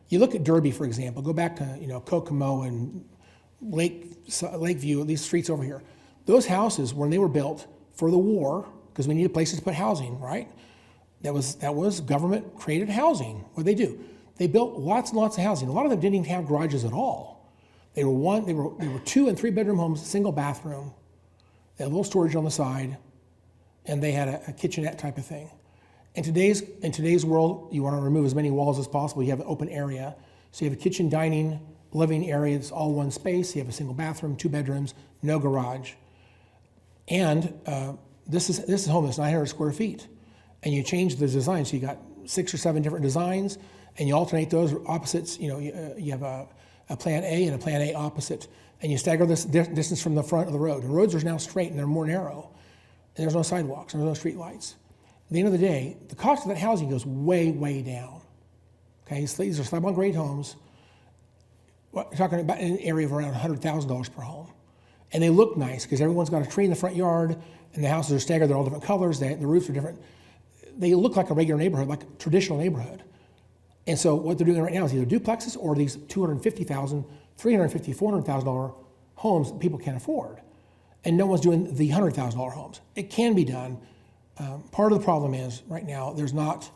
You look at Derby, for example. Go back to Kokomo and Lakeview, these streets over here. Those houses, when they were built for the war, because we needed places to put housing, right? That was government created housing. What did they do? They built lots and lots of housing. A lot of them didn't even have garages at all. They were 2 and 3 bedroom homes, single bathroom. They had a little storage on the side, and they had a kitchenette type of thing. In today's world, you want to remove as many walls as possible. You have an open area. So you have a kitchen, dining, living area. It's all one space. You have a single bathroom, 2 bedrooms, no garage. And this is home that's 900 square feet. And you change the design. So you got 6 or 7 different designs, and you alternate those opposites. You have a plan A and a plan A opposite. And you stagger this distance from the front of the road. The roads are now straight, and they're more narrow. And there's no sidewalks, there's no street lights. At the end of the day, the cost of that housing goes way, way down. Okay, so these are slab-on-grade homes. We're talking about an area of around $100,000 per home. And they look nice because everyone's got a tree in the front yard, and the houses are staggered. They're all different colors. The roofs are different. they look like a regular neighborhood, like a traditional neighborhood. And so what they're doing right now is either duplexes or these $250,000, $350,000, $400,000 homes that people can't afford. And no one's doing the $100,000 homes. It can be done. Part of the problem is right now there's not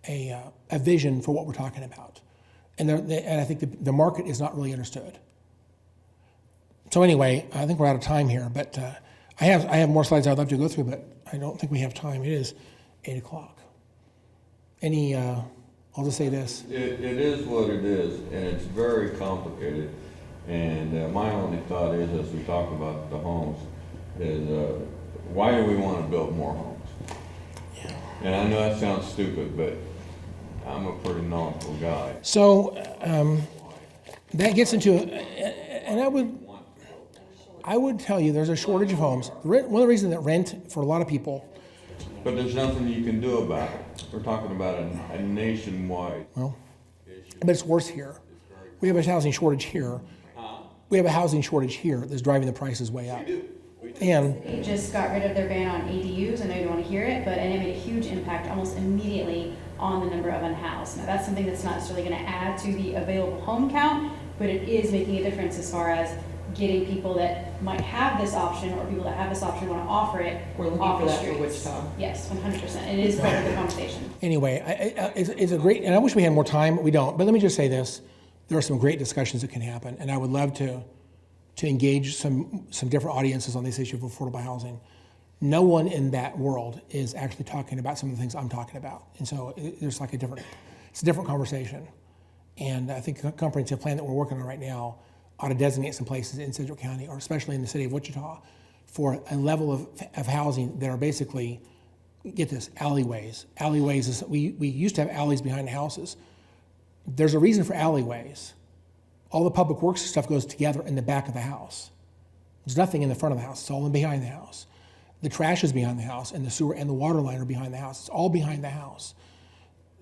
a vision for what we're talking about, and I think the market is not really understood. So anyway, I think we're out of time here, but I have more slides I'd love to go through, but I don't think we have time. It is 8 o'clock. I'll just say this. It is what it is, and it's very complicated. And my only thought is, as we talk about the homes, is why do we want to build more homes? Yeah. And I know that sounds stupid, but I'm a pretty knowledgeable guy. So that gets into, and I would tell you there's a shortage of homes. One of the reasons that rent for a lot of people. But there's nothing you can do about it. We're talking about a nationwide issue. But it's worse here. We have a housing shortage here. We have a housing shortage here that's driving the prices way up. And They just got rid of their ban on ADUs. I know you don't want to hear it, but and it made a huge impact almost immediately on the number of unhoused. Now, that's something that's not necessarily going to add to the available home count, but it is making a difference as far as getting people that might have this option or people that have this option want to offer it We're looking off for the that for streets. Wichita. Yes, 100%. It is part of the conversation. anyway, it's a great, and I wish we had more time, but we don't. But let me just say this. There are some great discussions that can happen, and I would love to engage some different audiences on this issue of affordable housing. No one in that world is actually talking about some of the things I'm talking about. And so there's like it's a different conversation. And I think a comprehensive plan that we're working on right now ought to designate some places in Sedgwick County, or especially in the city of Wichita, for a level of housing that are basically, get this, alleyways. Alleyways is, we used to have alleys behind the houses. There's a reason for alleyways. All the public works stuff goes together in the back of the house. There's nothing in the front of the house. It's all in behind the house. The trash is behind the house, and the sewer and the water line are behind the house. It's all behind the house.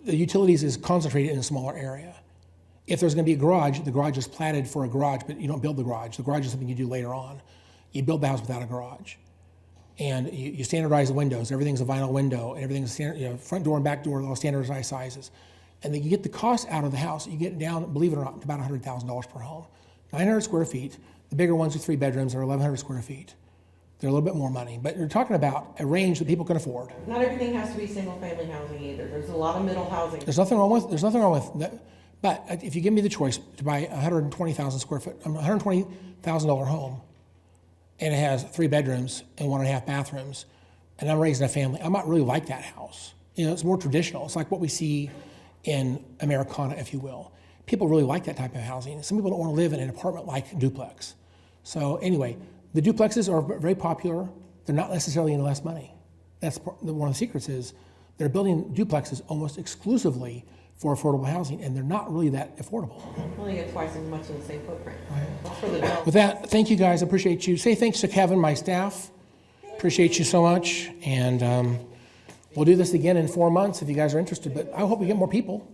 The utilities is concentrated in a smaller area. If there's going to be a garage, the garage is platted for a garage, but you don't build the garage. The garage is something you do later on. You build the house without a garage. And you standardize the windows. Everything's a vinyl window, and everything's standard, front door and back door are all standardized sizes. And then you get the cost out of the house. You get it down, believe it or not, to about $100,000 per home. 900 square feet. The bigger ones are 3 bedrooms are 1,100 square feet. They're a little bit more money, but you're talking about a range that people can afford. Not everything has to be single-family housing either. There's a lot of middle housing. There's nothing wrong with that. But if you give me the choice to buy a 120,000 square foot, $120,000 home, and it has 3 bedrooms and 1.5 bathrooms, and I'm raising a family, I might really like that house. It's more traditional. It's like what we see in Americana, if you will. People really like that type of housing. Some people don't want to live in an apartment like duplex. So anyway, the duplexes are very popular. They're not necessarily any less money. That's one of the secrets is they're building duplexes almost exclusively for affordable housing, and they're not really that affordable. I only get twice as much in the same footprint. That's for the development. With that, thank you guys. I appreciate you. Say thanks to Kevin, my staff. Appreciate you so much. And we'll do this again in 4 months if you guys are interested, but I hope we get more people.